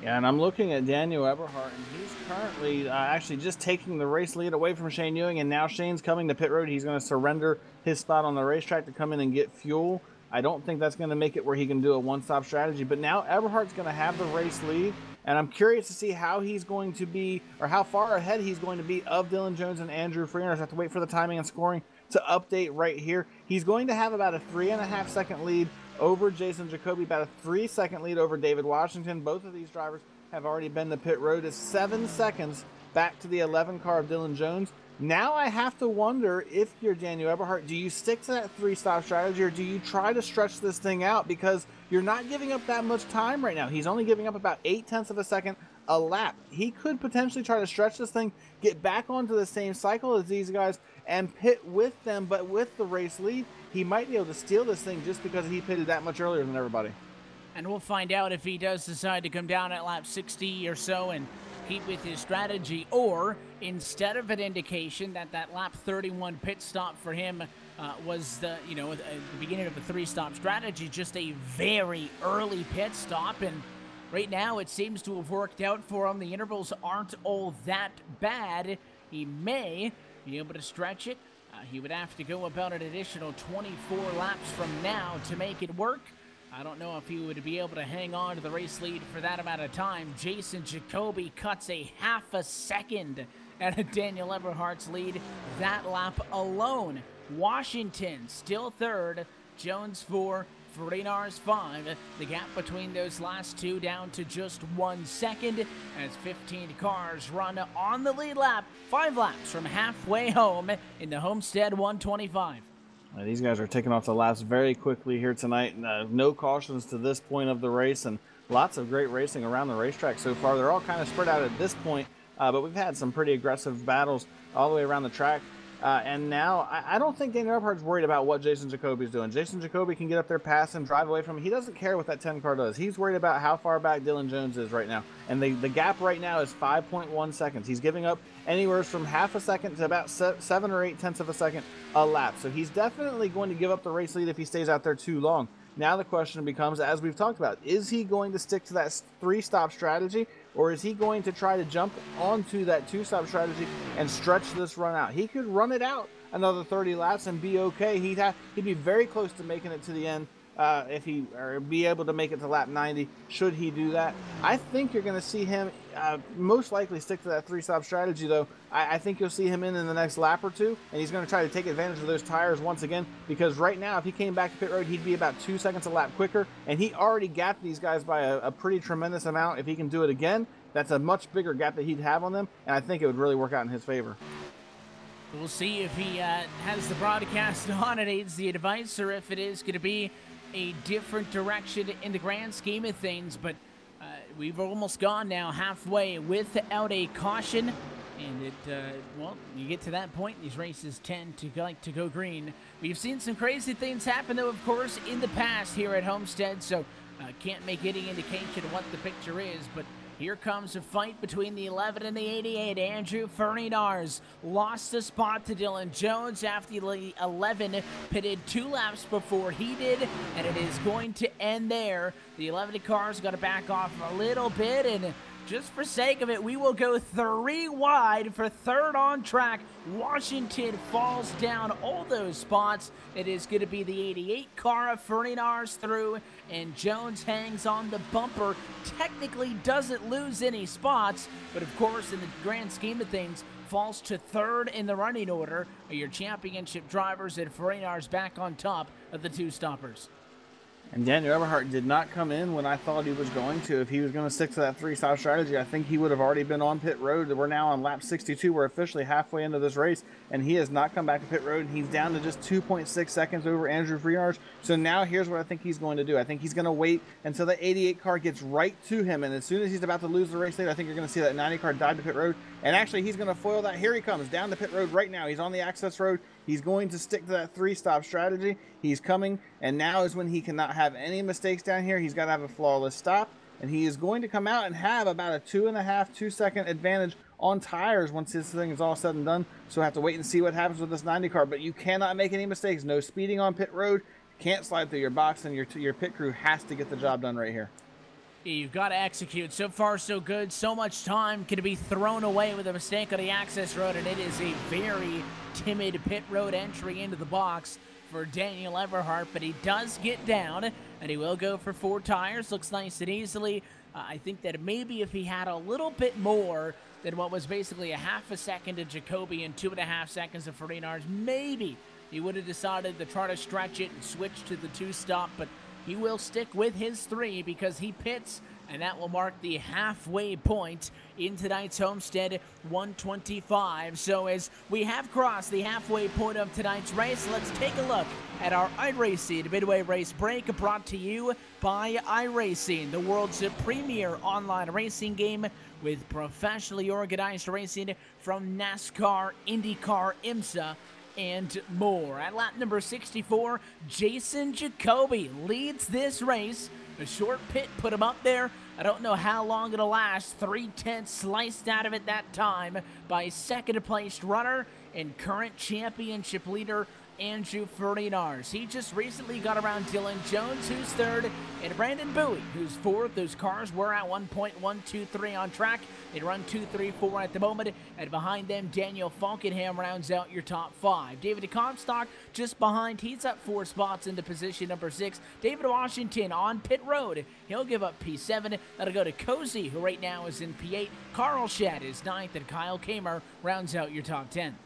Yeah, and I'm looking at Daniel Eberhardt, and he's currently actually just taking the race lead away from Shane Ewing, and now Shane's coming to pit road. He's going to surrender his spot on the racetrack to come in and get fuel. I don't think that's going to make it where he can do a one-stop strategy, but now Eberhardt's going to have the race lead, and I'm curious to see how he's going to be, or how far ahead he's going to be of Dylan Jones and Andrew Freenars. I have to wait for the timing and scoring to update right here. He's going to have about a 3.5 second lead over Jason Jacoby, about a 3 second lead over David Washington. Both of these drivers have already been to pit road. It's 7 seconds back to the 11 car of Dylan Jones. Now I have to wonder, if you're Daniel Eberhardt, do you stick to that 3-stop strategy, or do you try to stretch this thing out, because you're not giving up that much time right now. He's only giving up about 0.8 of a second a lap. He could potentially try to stretch this thing, get back onto the same cycle as these guys, and pit with them, but with the race lead, he might be able to steal this thing just because he pitted that much earlier than everybody. And we'll find out if he does decide to come down at lap 60 or so and keep with his strategy, or instead of an indication that that lap 31 pit stop for him was the beginning of a 3-stop strategy, just a very early pit stop. And right now it seems to have worked out for him. The intervals aren't all that bad. He may be able to stretch it. He would have to go about an additional 24 laps from now to make it work. I don't know if he would be able to hang on to the race lead for that amount of time. Jason Jacoby cuts a 0.5 second out of Daniel Eberhardt's lead that lap alone. Washington still 3rd, Jones 4, Freenars 5. The gap between those last two down to just 1 second as 15 cars run on the lead lap, 5 laps from halfway home in the Homestead 125. These guys are taking off the laps very quickly here tonight. No cautions to this point of the race, and lots of great racing around the racetrack so far. They're all kind of spread out at this point, but we've had some pretty aggressive battles all the way around the track. And now, I don't think Daniel Eberhardt's worried about what Jason Jacoby's doing. Jason Jacoby can get up there, pass him, drive away from him. He doesn't care what that 10 car does. He's worried about how far back Dylan Jones is right now. And the gap right now is 5.1 seconds. He's giving up anywhere from 0.5 second to about 7 or 0.8 of a second a lap. So he's definitely going to give up the race lead if he stays out there too long. Now the question becomes, as we've talked about, is he going to stick to that 3-stop strategy, or is he going to try to jump onto that 2-stop strategy and stretch this run out? He could run it out another 30 laps and be okay. He'd be very close to making it to the end if he be able to make it to lap 90 should he do that. I think you're going to see him most likely stick to that 3-stop strategy, though. I think you'll see him in the next lap or two, and he's going to try to take advantage of those tires once again, because right now if he came back to pit road, he'd be about 2 seconds a lap quicker, and he already gapped these guys by a pretty tremendous amount. If he can do it again, that's a much bigger gap that he'd have on them, and I think it would really work out in his favor. We'll see if he has the broadcast on and aids the advice, or if it is going to be a different direction in the grand scheme of things. But we've almost gone now halfway without a caution. And well, you get to that point, these races tend to like to go green. We've seen some crazy things happen, though, of course, in the past here at Homestead, so can't make any indication of what the picture is, but here comes a fight between the 11 and the 88. Andrew Fernandez lost a spot to Dylan Jones after the 11 pitted 2 laps before he did, and it is going to end there. The 11 car's got to back off a little bit, and just for sake of it, we will go 3 wide for third on track. Washington falls down all those spots. It is going to be the 88 car of Fernandez through, and Jones hangs on the bumper. Technically doesn't lose any spots, but of course, in the grand scheme of things, falls to third in the running order. Your championship drivers and Fernandez back on top of the 2 stoppers. And Daniel Eberhardt did not come in when I thought he was going to. If he was going to stick to that 3-stop strategy, I think he would have already been on pit road. We're now on lap 62. We're officially halfway into this race, and he has not come back to pit road. He's down to just 2.6 seconds over Andrew Fernandez. So now here's what I think he's going to do. I think he's going to wait until the 88 car gets right to him, and as soon as he's about to lose the race lead, I think you're going to see that 90 car dive to pit road. And actually, he's going to foil that. Here he comes down the pit road right now. He's on the access road. He's going to stick to that 3-stop strategy. He's coming, and now is when he cannot have any mistakes down here. He's got to have a flawless stop, and he is going to come out and have about a 2.5-2-second advantage on tires once this thing is all said and done. So I have to wait and see what happens with this 90 car, but you cannot make any mistakes. No speeding on pit road. Can't slide through your box, and your pit crew has to get the job done right here. You've got to execute. So far, so good. So much time can be thrown away with a mistake on the access road, and it is a very timid pit road entry into the box for Daniel Eberhardt, but he does get down, and he will go for 4 tires. Looks nice and easily. I think that maybe if he had a little bit more than what was basically a 1/2 second to Jacoby and 2.5 seconds of Fernandez, maybe he would have decided to try to stretch it and switch to the 2-stop, but he will stick with his 3 because he pits, and that will mark the halfway point in tonight's Homestead 125. So as we have crossed the halfway point of tonight's race, let's take a look at our iRacing Midway Race Break, brought to you by iRacing, the world's premier online racing game with professionally organized racing from NASCAR, IndyCar, IMSA, and more. At lap number 64, Jason Jacoby leads this race. A short pit put him up there. I don't know how long it'll last. 3/10 sliced out of it that time by second-placed runner and current championship leader Andrew Fernandez. He just recently got around Dylan Jones, who's 3rd, and Brandon Bowie, who's 4th. Those cars were at 1.123 on track. They run 2.34 at the moment, and behind them, Daniel Falkenham rounds out your top 5. David Comstock just behind. He's up 4 spots into position number 6. David Washington on pit road. He'll give up P7. That'll go to Cozy, who right now is in P8. Carl Shad is 9th, and Kyle Kamer rounds out your top 10.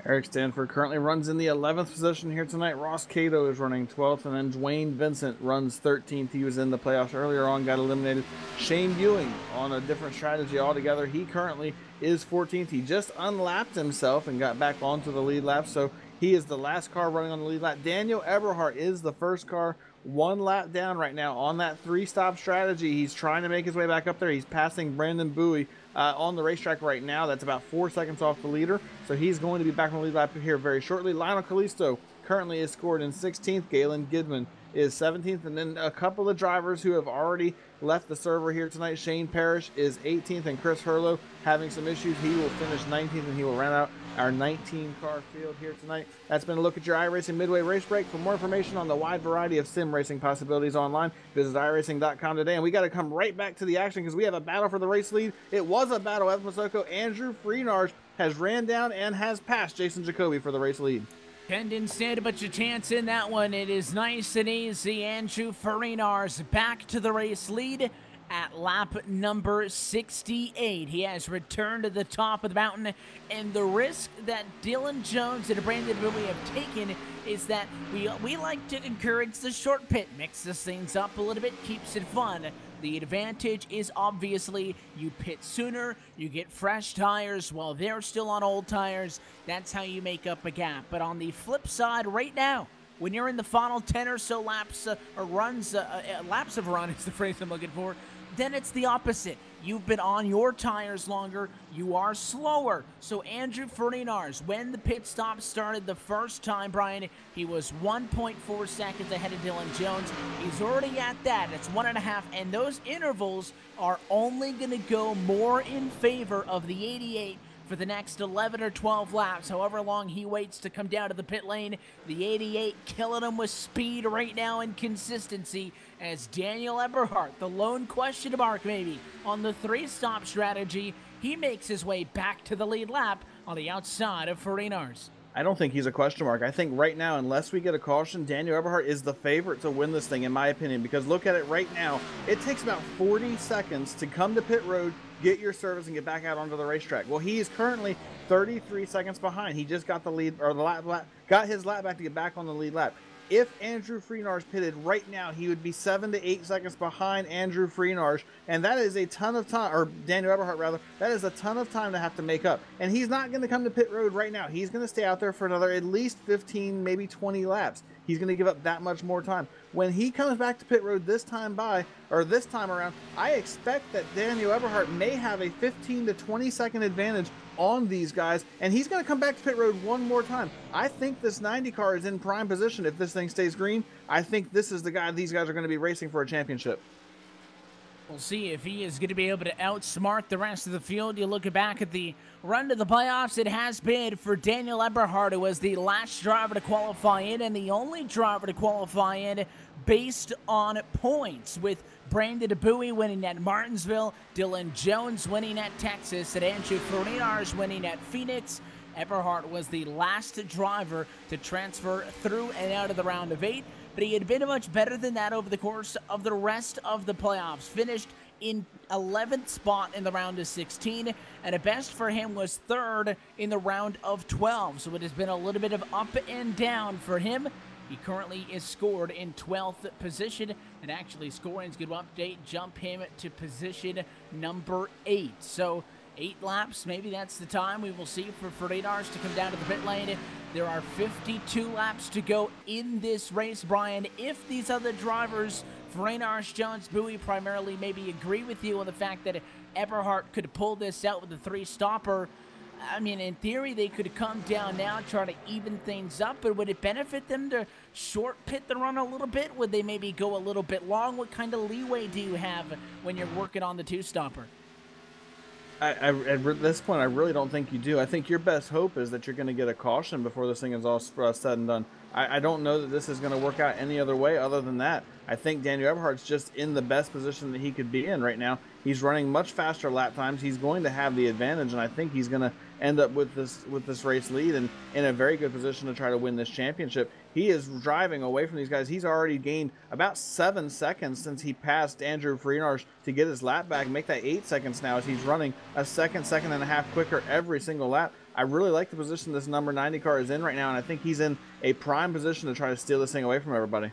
Eric Stanford currently runs in the 11th position here tonight. Ross Cato is running 12th, and then Dwayne Vincent runs 13th. He was in the playoffs earlier on, got eliminated. Shane Ewing on a different strategy altogether. He currently is 14th. He just unlapped himself and got back onto the lead lap, so he is the last car running on the lead lap. Daniel Eberhardt is the first car, 1 lap down right now on that 3-stop strategy. He's trying to make his way back up there. He's passing Brandon Bowie on the racetrack right now. That's about 4 seconds off the leader, so he's going to be back on the lead lap here very shortly. Lionel Kalisto currently is scored in 16th. Galen Gidman is 17th, and then a couple of drivers who have already left the server here tonight. Shane Parrish is 18th, and Chris Hurlow having some issues. He will finish 19th, and he will round out our 19-car field here tonight. That's been a look at your iRacing Midway Race Break. For more information on the wide variety of sim racing possibilities online, visit iRacing.com today. And we got to come right back to the action because we have a battle for the race lead. It was a battle at Masoko. Andrew Fernandez has ran down and has passed Jason Jacoby for the race lead. Ken didn't stand much a chance in that one. It is nice and easy. Andrew Fernandez back to the race lead at lap number 68. He has returned to the top of the mountain, and the risk that Dylan Jones and Brandon Bowie have taken is that we like to encourage the short pit, mixes things up a little bit, keeps it fun. The advantage is obviously you pit sooner, you get fresh tires while they're still on old tires. That's how you make up a gap. But on the flip side, right now, when you're in the final 10 or so laps laps of run is the phrase I'm looking for, then it's the opposite. You've been on your tires longer, you are slower. So Andrew Ferdinand, when the pit stop started the first time, Brian, he was 1.4 seconds ahead of Dylan Jones. He's already at that. It's 1.5, and those intervals are only going to go more in favor of the 88 for the next 11 or 12 laps, however long he waits to come down to the pit lane. The 88 killing him with speed right now and consistency as Daniel Eberhardt, the lone question mark maybe on the 3-stop strategy, he makes his way back to the lead lap on the outside of Ferdinand. I don't think he's a question mark. I think right now, unless we get a caution, Daniel Eberhardt is the favorite to win this thing, in my opinion, because look at it right now. It takes about 40 seconds to come to pit road, get your service, and get back out onto the racetrack. Well, he is currently 33 seconds behind. He just got the lead, or got his lap back to get back on the lead lap. If Andrew Ferdinand pitted right now, he would be 7 to 8 seconds behind Andrew Ferdinand, and that is a ton of time, or Daniel Eberhardt rather, that is a ton of time to have to make up. And he's not going to come to pit road right now. He's going to stay out there for another at least 15, maybe 20 laps. He's going to give up that much more time. When he comes back to pit road this time around, I expect that Daniel Eberhardt may have a 15 to 20 second advantage on these guys, and he's going to come back to pit road one more time. I think this 90 car is in prime position if this thing stays green. I think this is the guy these guys are going to be racing for a championship. We'll see if he is going to be able to outsmart the rest of the field. You look back at the run to the playoffs, it has been for Daniel Eberhardt, who was the last driver to qualify in and the only driver to qualify in based on points, with Brandon Bowie winning at Martinsville, Dylan Jones winning at Texas, and Andrew Ferdinand winning at Phoenix. Eberhardt was the last driver to transfer through and out of the round of 8, but he had been much better than that over the course of the rest of the playoffs. Finished in 11th spot in the round of 16, and a best for him was 3rd in the round of 12. So it has been a little bit of up and down for him. He currently is scored in 12th position, and actually scoring's good update, jump him to position number 8. So 8 laps, maybe that's the time we will see for Ferdinand to come down to the pit lane. There are 52 laps to go in this race, Brian. If these other drivers, Ferdinand, Jones, Bowie primarily, maybe agree with you on the fact that Eberhardt could pull this out with the 3-stopper, I mean, in theory, they could come down now, try to even things up, but would it benefit them to short pit the run a little bit? Would they maybe go a little bit long? What kind of leeway do you have when you're working on the 2-stopper? At this point, I really don't think you do. I think your best hope is that you're going to get a caution before this thing is all said and done. I don't know that this is going to work out any other way other than that. I think Daniel Eberhardt's just in the best position that he could be in right now. He's running much faster lap times. He's going to have the advantage, and I think he's going to end up with this race lead and in a very good position to try to win this championship. He is driving away from these guys. He's already gained about 7 seconds since he passed Andrew Ferdinand to get his lap back, make that 8 seconds now as he's running a second and a half quicker every single lap. I really like the position this number 90 car is in right now, and I think he's in a prime position to try to steal this thing away from everybody.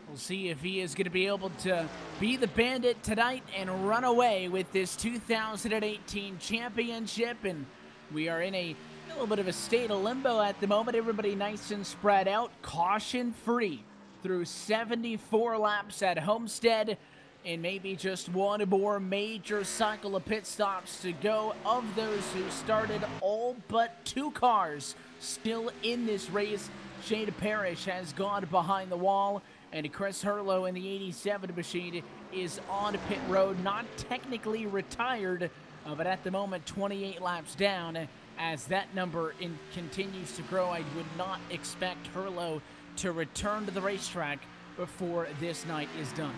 We'll see if he is going to be able to be the bandit tonight and run away with this 2018 championship. And we are in a little bit of a state of limbo at the moment. Everybody nice and spread out, caution-free through 74 laps at Homestead, and maybe just one more major cycle of pit stops to go. Of those who started, all but 2 cars still in this race. Shane Parrish has gone behind the wall, and Chris Hurlow in the 87 machine is on pit road, not technically retired, but at the moment 28 laps down. As that number continues to grow, I would not expect Hurlow to return to the racetrack before this night is done.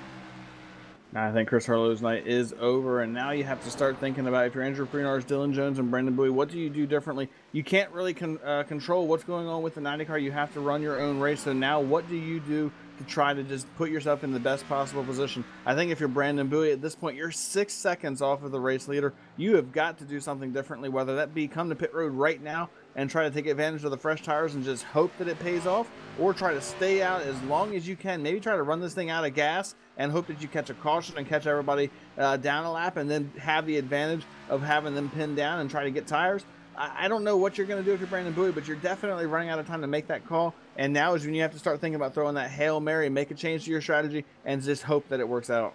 I think Chris Hurlow's night is over, and now you have to start thinking about, if you're Andrew Ferdinand, Dylan Jones, and Brandon Bowie, what do you do differently? You can't really control what's going on with the 90 car. You have to run your own race. So now what do you do try to just put yourself in the best possible position. I think if you're Brandon Bowie at this point, you're 6 seconds off of the race leader. You have got to do something differently, whether that be come to pit road right now and try to take advantage of the fresh tires and just hope that it pays off, or try to stay out as long as you can. Maybe try to run this thing out of gas and hope that you catch a caution and catch everybody down a lap, and then have the advantage of having them pinned down and try to get tires. I don't know what you're going to do if you're Brandon Bowie, but you're definitely running out of time to make that call. And now is when you have to start thinking about throwing that Hail Mary, make a change to your strategy, and just hope that it works out.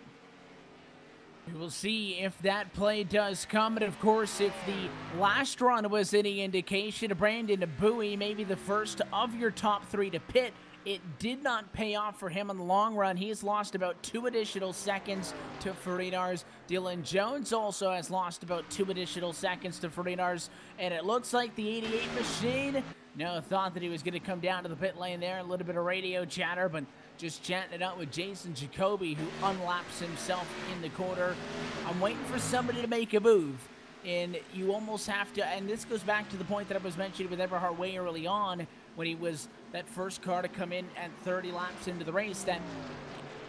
We will see if that play does come. And of course, if the last run was any indication, Brandon Bowie may be the first of your top three to pit. It did not pay off for him in the long run. He's lost about 2 additional seconds to Frinars. Dylan Jones also has lost about 2 additional seconds to Frinars. And it looks like the 88 machine, thought that he was going to come down to the pit lane there. A little bit of radio chatter, but just chatting it out with Jason Jacoby, who unlaps himself in the corner. I'm waiting for somebody to make a move. And you almost have to, and this goes back to the point that I was mentioning with Eberhard way early on, when he was that first car to come in at 30 laps into the race, that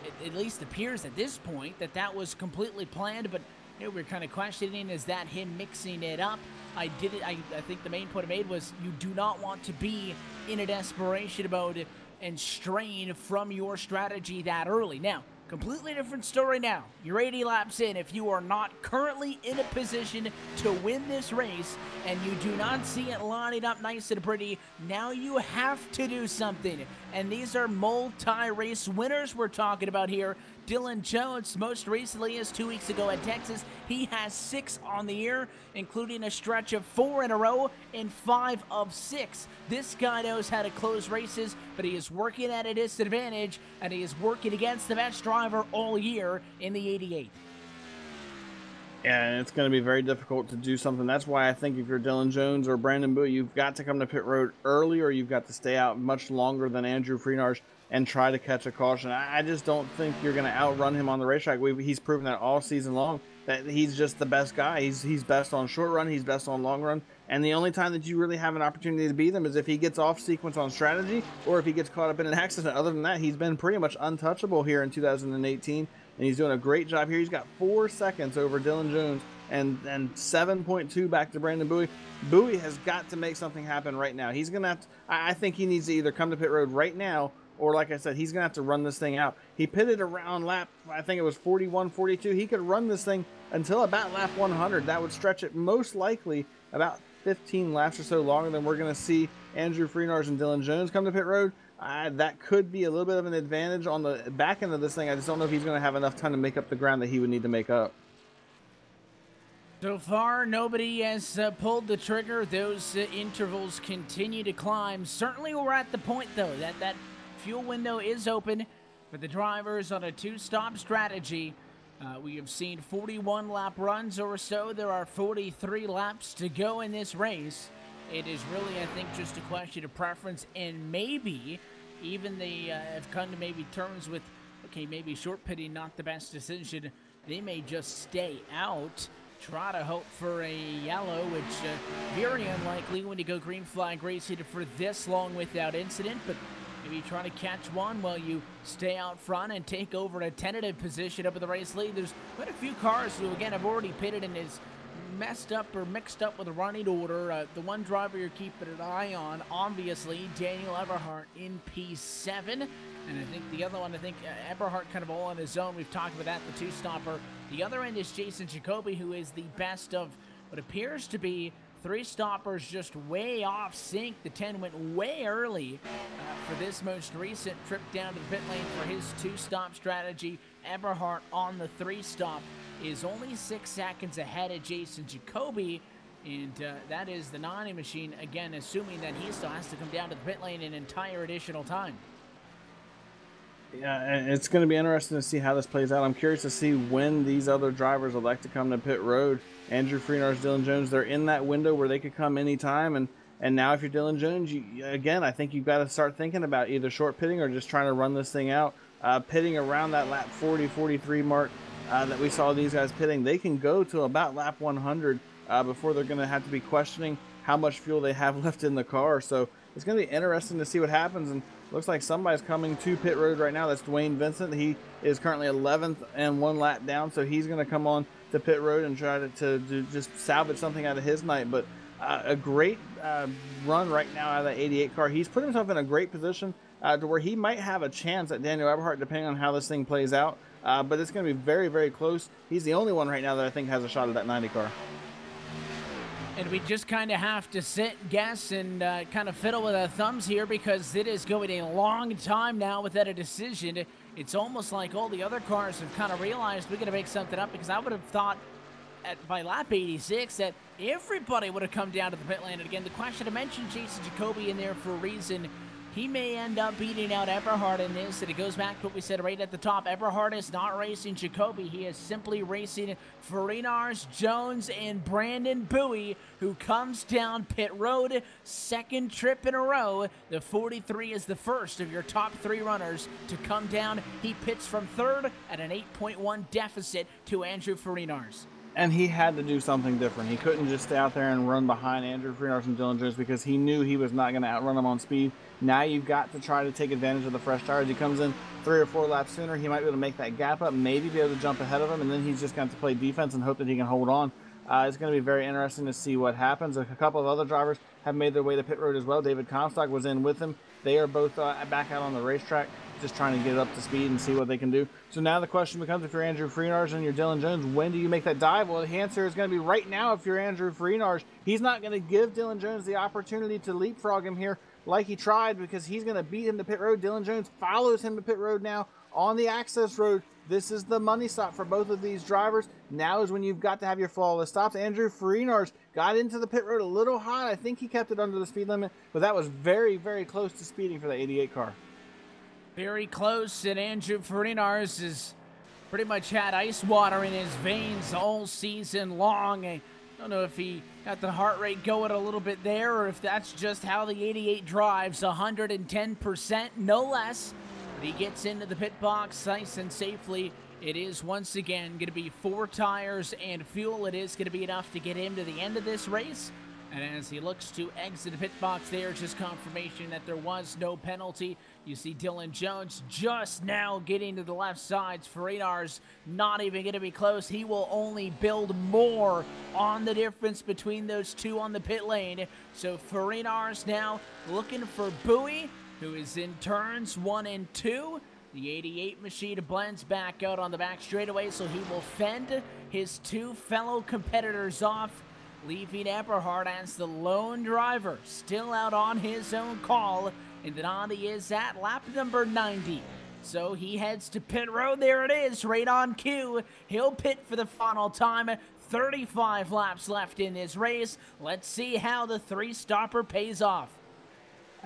it at least appears at this point that that was completely planned. But we're kind of questioning, is that him mixing it up? I think the main point I made was you do not want to be in a desperation mode and strain from your strategy that early. Now, completely different story now. You're 80 laps in. If you are not currently in a position to win this race and you do not see it lining up nice and pretty, now you have to do something. And these are multi-race winners we're talking about here. Dylan Jones, most recently is 2 weeks ago at Texas. He has 6 on the year, including a stretch of 4 in a row and 5 of 6. This guy knows how to close races, but he is working at a disadvantage, and he is working against the best driver all year in the 88. Yeah, and it's going to be very difficult to do something. That's why I think if you're Dylan Jones or Brandon Bowie, you've got to come to pit road early, or you've got to stay out much longer than Andrew Frinars and try to catch a caution. I just don't think you're going to outrun him on the racetrack. He's proven that all season long, that he's just the best guy. He's best on short run, he's best on long run, and the only time that you really have an opportunity to beat him is if he gets off sequence on strategy, or if he gets caught up in an accident. Other than that, he's been pretty much untouchable here in 2018, and he's doing a great job here. He's got 4 seconds over Dylan Jones and 7.2 back to Brandon Bowie. Bowie has got to make something happen right now. He's going to have to, I think he needs to either come to pit road right now, or like I said, he's going to have to run this thing out. He pitted around lap, I think it was 41, 42. He could run this thing until about lap 100. That would stretch it most likely about 15 laps or so longer than we're going to see Andrew Frinars and Dylan Jones come to pit road. That could be a little bit of an advantage on the back end of this thing. I just don't know if he's going to have enough time to make up the ground that he would need to make up. So far, nobody has pulled the trigger. Those intervals continue to climb. Certainly we're at the point, though, that fuel window is open for the drivers on a 2-stop strategy. We have seen 41 lap runs or so. There are 43 laps to go in this race. It is really, I think, just a question of preference, and maybe even they have come to maybe terms with, okay, maybe short pitting not the best decision. They may just stay out, try to hope for a yellow, which very unlikely when you go green flag racing for this long without incident, but maybe try to catch one while you stay out front and take over a tentative position up in the race lead. There's quite a few cars who, again, have already pitted and is messed up or mixed up with the running order. The one driver you're keeping an eye on, obviously, Daniel Eberhard in P7. And I think the other one, Eberhard kind of all on his own. We've talked about that, the 2-stopper. The other end is Jason Jacoby, who is the best of what appears to be 3 stoppers, just way off sync. The 10 went way early for this most recent trip down to the pit lane for his 2-stop strategy. Eberhard on the 3-stop is only 6 seconds ahead of Jason Jacoby, and that is the 90 machine, again, assuming that he still has to come down to the pit lane an entire additional time. Yeah, and it's going to be interesting to see how this plays out. I'm curious to see when these other drivers elect to come to pit road. Andrew Frinars, Dylan Jones, they're in that window where they could come anytime. And now if you're Dylan Jones, again, I think you've got to start thinking about either short pitting or just trying to run this thing out. Pitting around that lap 40, 43 mark that we saw these guys pitting, they can go to about lap 100 before they're going to have to be questioning how much fuel they have left in the car. So it's going to be interesting to see what happens. And looks like somebody's coming to pit road right now. That's Dwayne Vincent. He is currently 11th and 1 lap down, so he's going to come on to pit road and try to just salvage something out of his night. But a great run right now out of that 88 car. He's put himself in a great position to where he might have a chance at Daniel Eberhart, depending on how this thing plays out. But it's going to be very, very close. He's the only one right now that I think has a shot at that 90 car. And we just kind of have to sit, guess, and kind of fiddle with our thumbs here, because it is going a long time now without a decision. It's almost like all the other cars have kind of realized we're going to make something up, because I would have thought by lap 86 that everybody would have come down to the pit lane. And again, the question, I mentioned Jason Jacoby in there for a reason. He may end up beating out Eberhard in this, and it goes back to what we said right at the top. Eberhard is not racing Jacoby. He is simply racing Farinas, Jones, and Brandon Bowie, who comes down pit road, second trip in a row. The 43 is the first of your top 3 runners to come down. He pits from third at an 8.1 deficit to Andrew Farinas. And he had to do something different. He couldn't just stay out there and run behind Andrew Farinas and Dylan Jones, because he knew he was not going to outrun him on speed. Now you've got to try to take advantage of the fresh tires. He comes in 3 or 4 laps sooner. He might be able to make that gap up, maybe be able to jump ahead of him, and then he's just going to play defense and hope that he can hold on. It's going to be very interesting to see what happens. A couple of other drivers have made their way to pit road as well. David Comstock was in with him. They are both back out on the racetrack, just trying to get up to speed and see what they can do. So now the question becomes, if you're Andrew Farinas and you're Dylan Jones, when do you make that dive? Well, the answer is going to be right now. If you're Andrew Farinas, he's not going to give Dylan Jones the opportunity to leapfrog him here like he tried, because he's going to beat him to pit road. Dylan Jones follows him to pit road now on the access road. This is the money stop for both of these drivers. Now is when you've got to have your flawless stops. Andrew Farinas got into the pit road a little hot. I think he kept it under the speed limit, but that was very, very close to speeding for the 88 car. Very close, and Andrew Farinas has pretty much had ice water in his veins all season long. I don't know if he got the heart rate going a little bit there, or if that's just how the 88 drives, 110%, no less. But he gets into the pit box nice and safely. It is once again going to be 4 tires and fuel. It is going to be enough to get him to the end of this race. And as he looks to exit the pit box there, just confirmation that there was no penalty. You see Dylan Jones just now getting to the left sides. Farinas not even going to be close. He will only build more on the difference between those two on the pit lane. So Farinas now looking for Bowie, who is in turns 1 and 2. The 88 machine blends back out on the back straightaway, so he will fend his 2 fellow competitors off, leaving Eberhard as the lone driver, still out on his own call, and Donnie is at lap number 90. So he heads to pit road. There it is, right on cue. He'll pit for the final time. 35 laps left in this race. Let's see how the 3-stopper pays off.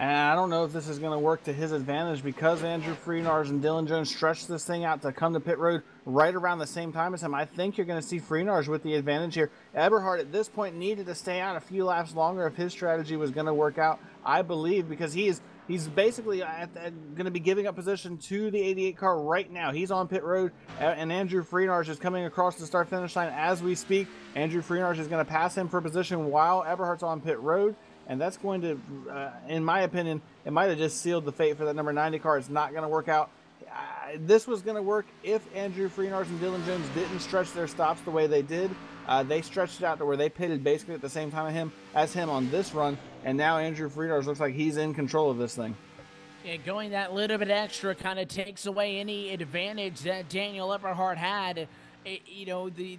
And I don't know if this is going to work to his advantage, because Andrew Farinas and Dylan Jones stretched this thing out to come to pit road right around the same time as him. I think you're going to see Farinas with the advantage here. Eberhard at this point needed to stay out a few laps longer if his strategy was going to work out, I believe, because he's basically going to be giving up position to the 88 car right now. He's on pit road, and Andrew Farinas is coming across the start-finish line as we speak. Andrew Farinas is going to pass him for position while Eberhard's on pit road. And that's going to, in my opinion, it might have just sealed the fate for that number 90 car. It's not going to work out. This was going to work if Andrew Farinas and Dylan Jones didn't stretch their stops the way they did. They stretched it out to where they pitted basically at the same time as him on this run. And now Andrew Farinas looks like he's in control of this thing. Yeah, going that little bit extra kind of takes away any advantage that Daniel Eberhard had. You know, the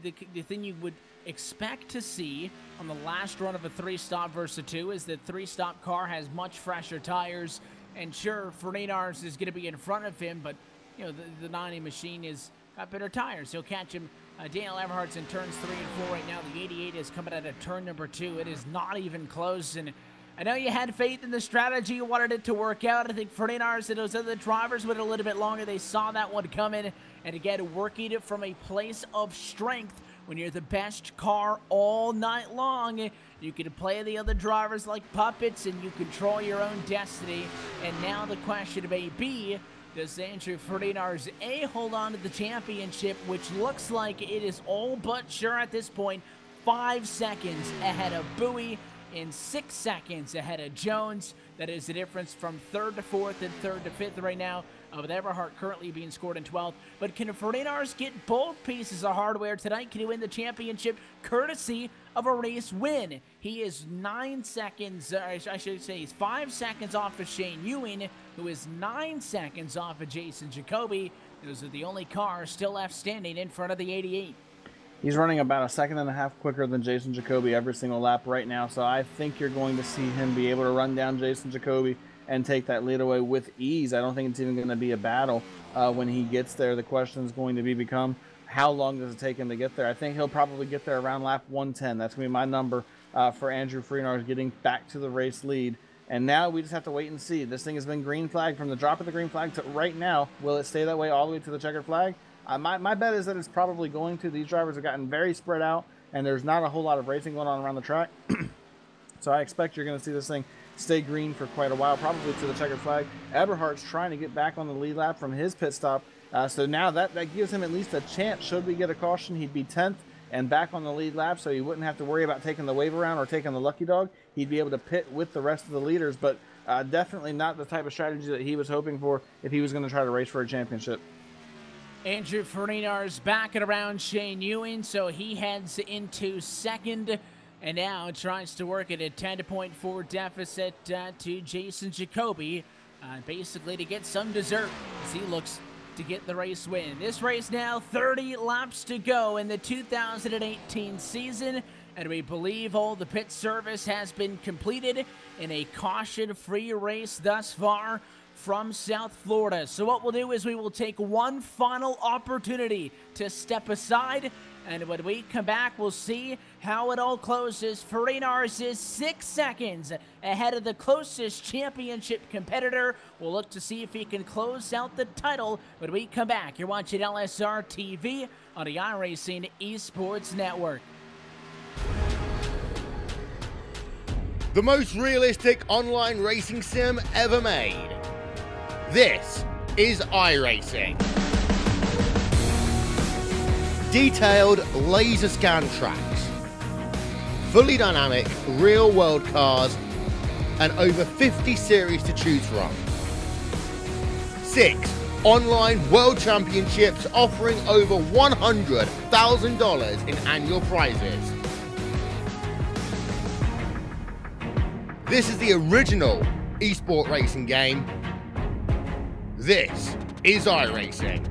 thing you would expect to see on the last run of a 3-stop versus a 2 is that 3-stop car has much fresher tires, and sure, Farinas is going to be in front of him, but you know the 90 machine has got better tires. He'll catch him. Daniel Eberhard's in turns 3 and 4 right now. The 88 is coming out of turn number 2. It is not even close, and I know you had faith in the strategy. You wanted it to work out. I think Farinas and those other drivers went a little bit longer. They saw that one coming, and again, working it from a place of strength. When you're the best car all night long, you can play the other drivers like puppets, and you control your own destiny. And now the question may be, does Andrew Farinas A, hold on to the championship, which looks like it is all but sure at this point, 5 seconds ahead of Bowie and 6 seconds ahead of Jones. That is the difference from 3rd to 4th and 3rd to 5th right now, with Eberhart currently being scored in 12th. But can Fernandez get both pieces of hardware tonight? Can he win the championship courtesy of a race win? He is 9 seconds, I should say he's 5 seconds off of Shane Ewing, who is 9 seconds off of Jason Jacoby. Those are the only cars still left standing in front of the 88. He's running about a second and a half quicker than Jason Jacoby every single lap right now, so I think you're going to see him be able to run down Jason Jacoby and take that lead away with ease. I don't think it's even going to be a battle when he gets there. The question is going to become, how long does it take him to get there? I think he'll probably get there around lap 110. That's going to be my number for Andrew Freenars getting back to the race lead. And now we just have to wait and see. This thing has been green flagged from the drop of the green flag to right now. Will it stay that way all the way to the checkered flag? My bet is that it's probably going to. These drivers have gotten very spread out, and there's not a whole lot of racing going on around the track. So I expect you're going to see this thing stay green for quite a while, probably to the checkered flag. Eberhart's trying to get back on the lead lap from his pit stop. So now that gives him at least a chance. Should we get a caution, he'd be 10th and back on the lead lap, so he wouldn't have to worry about taking the wave around or taking the lucky dog. He'd be able to pit with the rest of the leaders, but definitely not the type of strategy that he was hoping for if he was going to try to race for a championship. Andrew Fernandez back and around Shane Ewing, so he heads into second and now tries to work at a 10-point deficit to Jason Jacoby, basically to get some dessert as he looks to get the race win. This race now 30 laps to go in the 2018 season, and we believe all the pit service has been completed in a caution-free race thus far from South Florida. So what we'll do is we will take one final opportunity to step aside, and when we come back, we'll see how it all closes. Fernandez is 6 seconds ahead of the closest championship competitor. We'll look to see if he can close out the title when we come back. You're watching LSR TV on the iRacing Esports Network. The most realistic online racing sim ever made. This is iRacing. Detailed laser scan tracks, fully dynamic real world cars, and over 50 series to choose from. 6 online world championships offering over $100,000 in annual prizes. This is the original esport racing game. This is iRacing.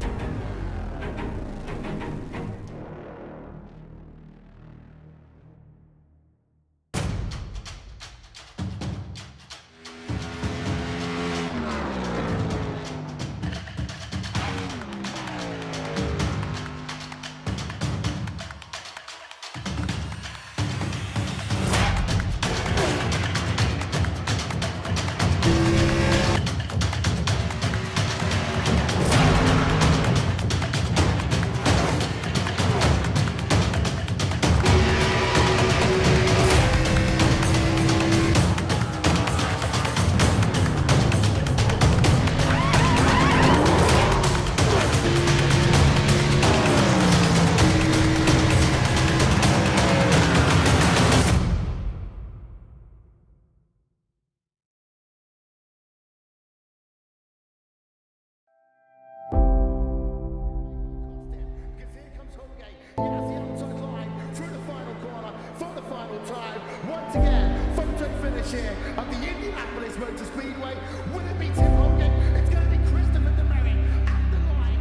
Once again, photo finish here at the Indianapolis Motor Speedway. Will it be Tim Hogan? It's going to be Christopher DeMerritt at the line.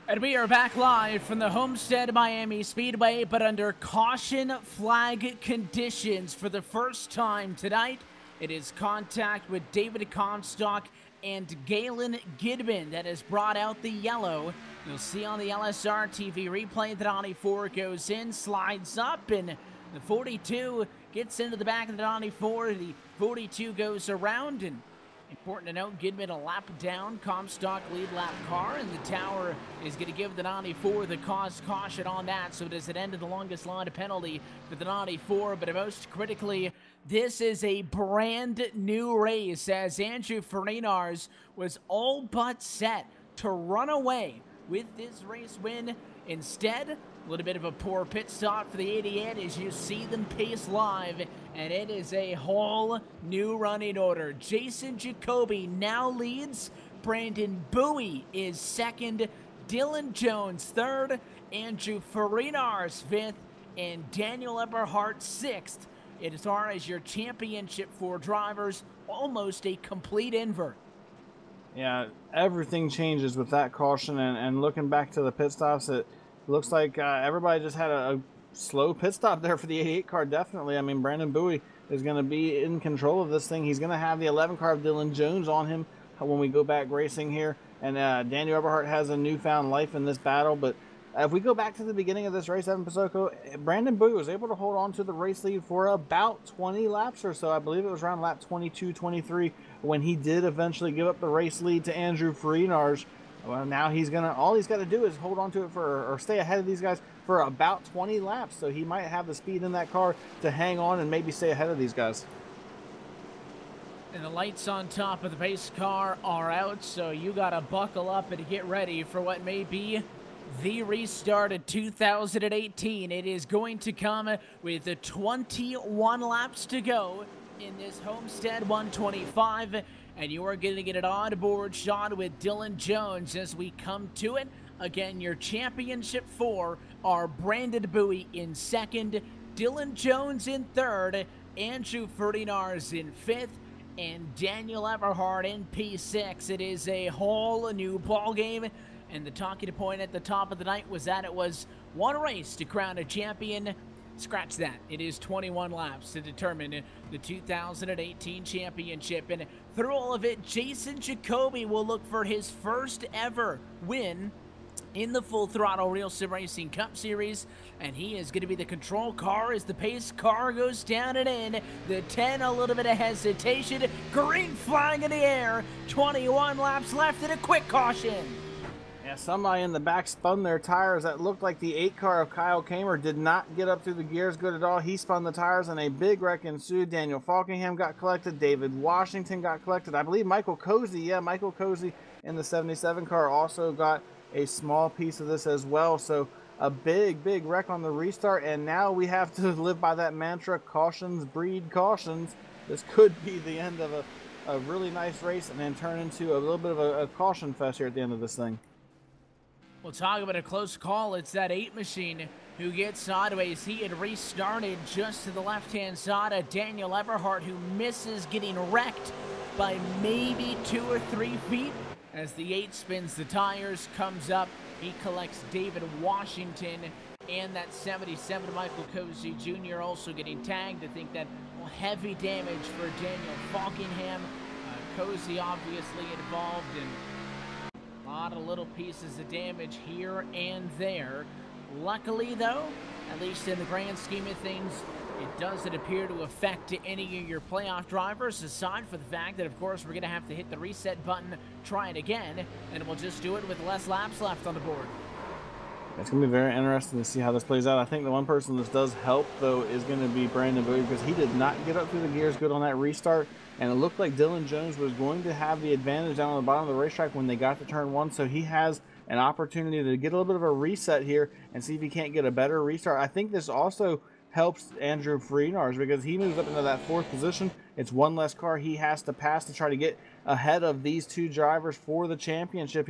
And we are back live from the Homestead Miami Speedway, but under caution flag conditions for the first time tonight. It is contact with David Comstock and Galen Gidman that has brought out the yellow. You'll see on the LSR TV replay that 94 goes in, slides up, and the 42 gets into the back of the 94. The 42 goes around, and important to note, Gidman a lap down, Comstock lead lap car, and the tower is going to give the 94 the caution on that, so does it end of the longest line of penalty for the 94, but most critically, this is a brand new race, as Andrew Ferinars was all but set to run away with this race win. Instead, a little bit of a poor pit stop for the 88 as you see them pace live, and it is a whole new running order. Jason Jacoby now leads, Brandon Bowie is second, Dylan Jones third, Andrew Ferinars fifth, and Daniel Eberhardt sixth. As far as your championship for drivers, almost a complete invert. Yeah, everything changes with that caution, and looking back to the pit stops, it looks like everybody just had a slow pit stop there for the 88 car, definitely. I mean, Brandon Bowie is going to be in control of this thing. He's going to have the 11 car of Dylan Jones on him when we go back racing here, and Daniel Eberhardt has a newfound life in this battle, but if we go back to the beginning of this race, Evan Pasoko, Brandon Bowie was able to hold on to the race lead for about 20 laps or so. I believe it was around lap 22, 23 when he did eventually give up the race lead to Andrew Ferinars. Well, now all he's got to do is hold on to it or stay ahead of these guys for about 20 laps. So he might have the speed in that car to hang on and maybe stay ahead of these guys. And the lights on top of the pace car are out, so you got to buckle up and get ready for what may be the restart of 2018. It is going to come with 21 laps to go in this Homestead 125, and you are going to get an onboard shot with Dylan Jones as we come to it. Again, your championship four are Brandon Bowie in second, Dylan Jones in third, Andrew Ferinars in fifth, and Daniel Eberhardt in P6. It is a whole new ball game. And the talking point at the top of the night was that it was one race to crown a champion. Scratch that. It is 21 laps to determine the 2018 championship. And through all of it, Jason Jacoby will look for his first ever win in the Full Throttle RealSimRacing Cup Series. And he is going to be the control car as the pace car goes down and in. The 10, a little bit of hesitation. Green flag in the air. 21 laps left and a quick caution. Yeah, somebody in the back spun their tires. That looked like the 8 car of Kyle Kamer did not get up through the gears good at all. He spun the tires and a big wreck ensued. Daniel Falkingham got collected. David Washington got collected. I believe Michael Cozy, Michael Cozy in the 77 car also got a small piece of this as well. So a big wreck on the restart, and now we have to live by that mantra, cautions breed cautions. This could be the end of a really nice race and then turn into a little bit of a caution fest here at the end of this thing. We'll talk about a close call. It's that 8 machine who gets sideways. He had restarted just to the left-hand side of Daniel Eberhardt, who misses getting wrecked by maybe 2 or 3 feet. As the 8 spins the tires, comes up, he collects David Washington and that 77 Michael Cozy Jr. also getting tagged. I think that heavy damage for Daniel Falkingham. Cozy obviously involved in a lot of little pieces of damage here and there. Luckily, though, at least in the grand scheme of things, it doesn't appear to affect any of your playoff drivers, aside from the fact that, of course, we're going to have to hit the reset button, try it again, and we'll just do it with less laps left on the board. It's going to be very interesting to see how this plays out. I think the one person this does help, though, is going to be Brandon Bowie, because he did not get up through the gears good on that restart, and it looked like Dylan Jones was going to have the advantage down on the bottom of the racetrack when they got to turn 1, so he has an opportunity to get a little bit of a reset here and see if he can't get a better restart. I think this also helps Andrew Ferinars because he moves up into that 4th position. It's one less car he has to pass to try to get ahead of these 2 drivers for the championship.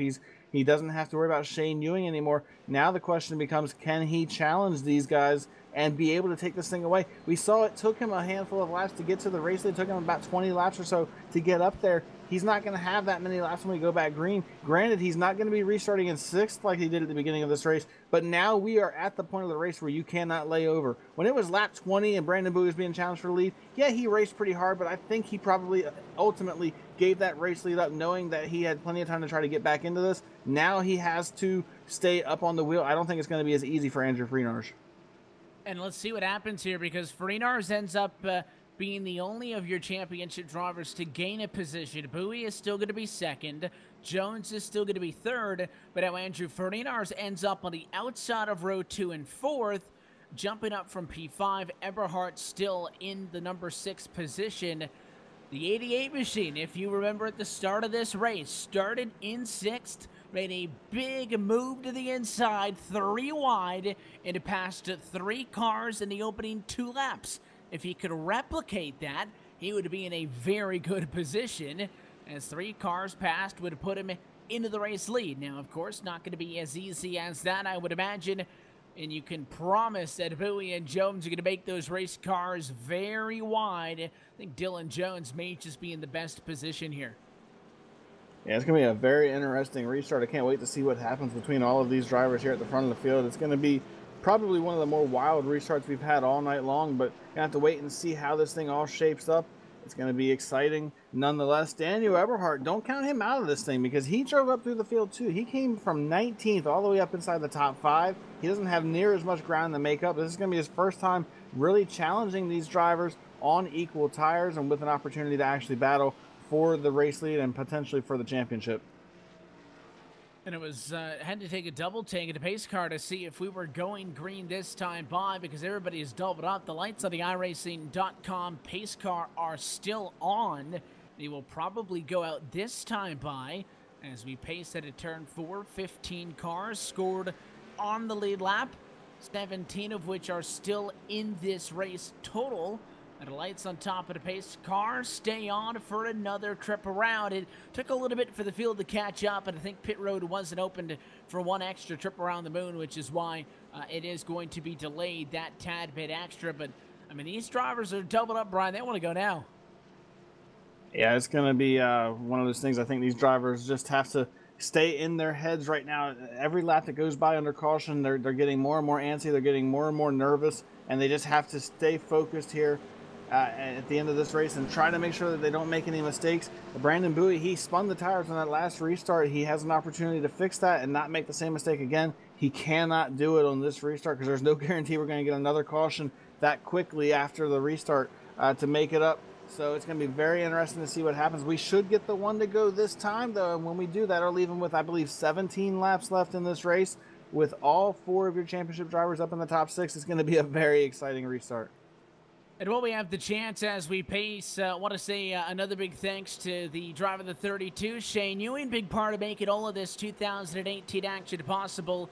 He doesn't have to worry about Shane Ewing anymore. Now the question becomes, can he challenge these guys and be able to take this thing away. We saw it took him a handful of laps to get to the race. It took him about 20 laps or so to get up there. He's not going to have that many laps when we go back green. Granted, he's not going to be restarting in 6th like he did at the beginning of this race, but now we are at the point of the race where you cannot lay over. When it was lap 20 and Brandon Bowie was being challenged for the lead, yeah, he raced pretty hard, but I think he probably ultimately gave that race lead up knowing that he had plenty of time to try to get back into this. Now he has to stay up on the wheel. I don't think it's going to be as easy for Andrew Freenarz. And let's see what happens here, because Freenarz ends up being the only of your championship drivers to gain a position. Bowie is still going to be 2nd. Jones is still going to be 3rd. But now Andrew Freenarz ends up on the outside of row 2 and 4th, jumping up from P5. Eberhard still in the number 6 position. The 88 machine, if you remember at the start of this race, started in 6th, made a big move to the inside, 3 wide, and it passed 3 cars in the opening 2 laps. If he could replicate that, he would be in a very good position, as 3 cars passed would put him into the race lead. Now, of course, not going to be as easy as that, I would imagine, and you can promise that Bowie and Jones are going to make those race cars very wide. I think Dylan Jones may just be in the best position here. Yeah, it's going to be a very interesting restart. I can't wait to see what happens between all of these drivers here at the front of the field. It's going to be probably one of the more wild restarts we've had all night long, but you're going to have to wait and see how this thing all shapes up. It's going to be exciting nonetheless. Daniel Eberhard, don't count him out of this thing, because he drove up through the field too. He came from 19th all the way up inside the top 5. He doesn't have near as much ground to make up. This is going to be his first time really challenging these drivers on equal tires and with an opportunity to actually battle for the race lead and potentially for the championship. And it was, had to take a double take at the pace car to see if we were going green this time by, because everybody is doubled up. The lights on the iRacing.com pace car are still on. They will probably go out this time by as we pace at a turn 4. 15 cars scored on the lead lap, 17 of which are still in this race total. And the lights on top of the pace car stay on for another trip around. It took a little bit for the field to catch up, and I think pit road wasn't opened for one extra trip around the moon, which is why it is going to be delayed that tad bit extra. But, I mean, these drivers are doubled up, Brian. They want to go now. Yeah, it's going to be one of those things. I think these drivers just have to stay in their heads right now. Every lap that goes by under caution, they're getting more and more antsy. They're getting more and more nervous, and they just have to stay focused here at the end of this race and try to make sure that they don't make any mistakes. Brandon Bowie, he spun the tires on that last restart. He has an opportunity to fix that and not make the same mistake again. He cannot do it on this restart, because there's no guarantee we're going to get another caution that quickly after the restart to make it up. So it's going to be very interesting to see what happens. We should get the one to go this time, though, and when we do that, it'll leave him with, I believe, 17 laps left in this race. With all 4 of your championship drivers up in the top 6, it's going to be a very exciting restart. And while we have the chance as we pace, I want to say another big thanks to the driver of the 32, Shane Ewing, big part of making all of this 2018 action possible,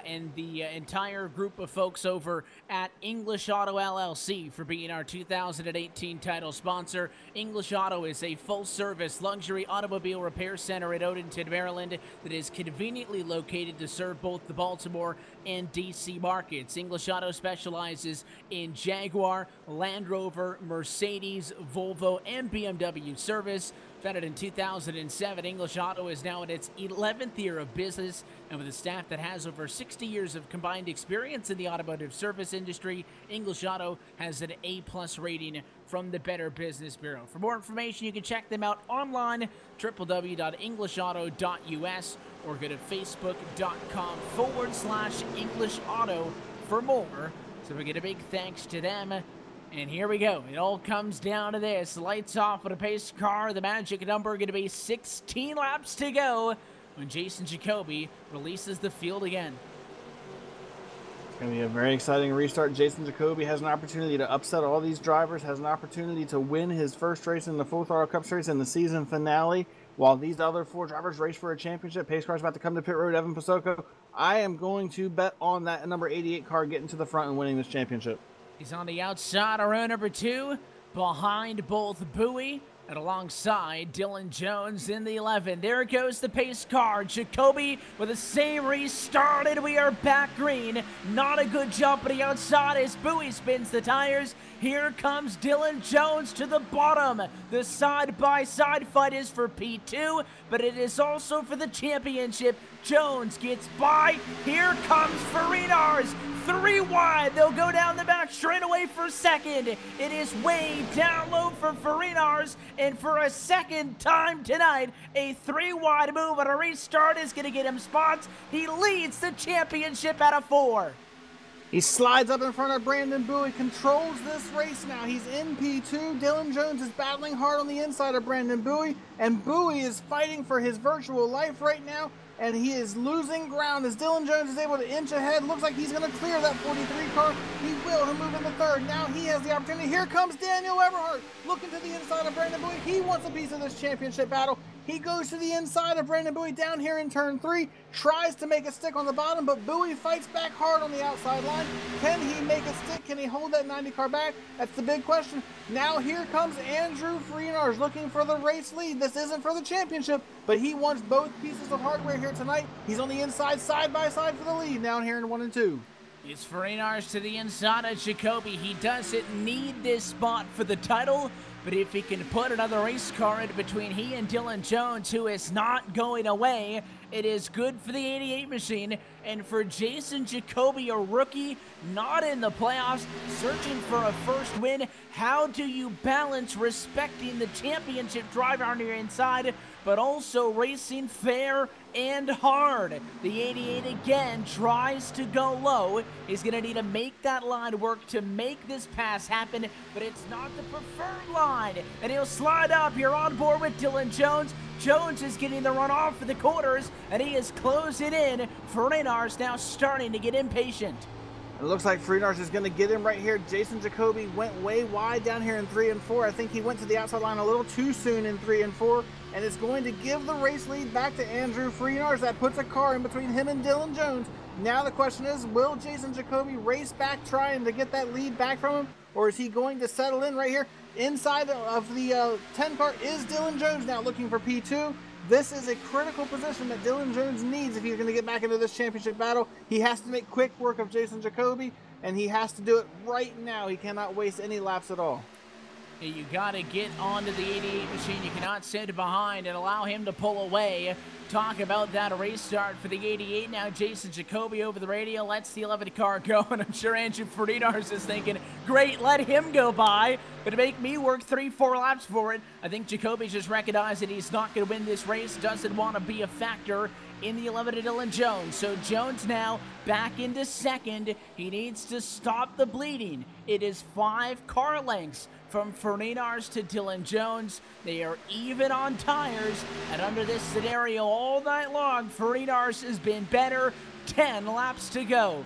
and the entire group of folks over at English Auto LLC for being our 2018 title sponsor. English Auto is a full-service luxury automobile repair center in Odenton, Maryland that is conveniently located to serve both the Baltimore and DC markets. English Auto specializes in Jaguar, Land Rover, Mercedes, Volvo, and BMW service. Founded in 2007, English Auto is now in its 11th year of business, and with a staff that has over 60 years of combined experience in the automotive service industry, English Auto has an A+ rating from the Better Business Bureau. For more information, you can check them out online, www.englishauto.us, or go to facebook.com/English Auto for more. So we get a big thanks to them. And here we go. It all comes down to this. Lights off with a pace car. The magic number going to be 16 laps to go when Jason Jacoby releases the field again. It's going to be a very exciting restart. Jason Jacoby has an opportunity to upset all these drivers, has an opportunity to win his first race in the Full Throttle Cup Series in the season finale, while these other 4 drivers race for a championship. Pace car's about to come to pit road. Evan Pasoko. I am going to bet on that number 88 car getting to the front and winning this championship. He's on the outside of row number 2, behind both Bowie And alongside Dylan Jones in the 11, there goes the pace car. Jacoby with the same restart, and we are back green. Not a good jump on the outside as Bowie spins the tires. Here comes Dylan Jones to the bottom. The side-by-side fight is for P2, but it is also for the championship. Jones gets by. Here comes Farinars. 3 wide. They'll go down the back straight away for second. It is way down low for Farinars, and for a second time tonight, a 3 wide move on a restart is going to get him spots. He leads the championship out of 4. He slides up in front of Brandon Bowie, controls this race now. He's in P2. Dylan Jones is battling hard on the inside of Brandon Bowie, and Bowie is fighting for his virtual life right now, and he is losing ground as Dylan Jones is able to inch ahead. Looks like he's going to clear that 43 car. He will. He'll move into third. Now he has the opportunity. Here comes Daniel Eberhardt looking to the inside of Brandon Bowie. He wants a piece of this championship battle. He goes to the inside of Brandon Bowie down here in turn 3, tries to make it stick on the bottom, but Bowie fights back hard on the outside line. Can he make it stick? Can he hold that 90 car back? That's the big question. Now here comes Andrew Freenars looking for the race lead. This isn't for the championship, but he wants both pieces of hardware here tonight. He's on the inside, side by side for the lead down here in 1 and 2. It's Farinars to the inside of Jacoby. He doesn't need this spot for the title, but if he can put another race car in between he and Dylan Jones, who is not going away, it is good for the 88 machine. And for Jason Jacoby, a rookie, not in the playoffs, searching for a first win, how do you balance respecting the championship driver on your inside, but also racing fair and hard? The 88 again tries to go low. He's going to need to make that line work to make this pass happen, but it's not the preferred line. And he'll slide up. You're on board with Dylan Jones. Jones is getting the run off for the quarters, and he is closing in. Farinars now starting to get impatient. It looks like Freenars is going to get him right here. Jason Jacoby went way wide down here in 3 and 4. I think he went to the outside line a little too soon in 3 and 4, and it's going to give the race lead back to Andrew Freenars. That puts a car in between him and Dylan Jones. Now the question is, will Jason Jacoby race back trying to get that lead back from him, or is he going to settle in right here? Inside of the 10 car is Dylan Jones now looking for P2. This is a critical position that Dylan Jones needs if he's going to get back into this championship battle. He has to make quick work of Jason Jacoby, and he has to do it right now. He cannot waste any laps at all. You got to get onto the 88 machine. You cannot sit behind and allow him to pull away. Talk about that race start for the 88. Now Jason Jacoby over the radio lets the 11 car go, and I'm sure Andrew Farinars is thinking, great, let him go by, but to make me work 3-4 laps for it. I think Jacoby just recognized that he's not going to win this race, doesn't want to be a factor in the 11 to Dylan Jones. So Jones now back into second. He needs to stop the bleeding. It is 5 car lengths from Farinars to Dylan Jones. They are even on tires, and under this scenario all night long, Farinars has been better. 10 laps to go.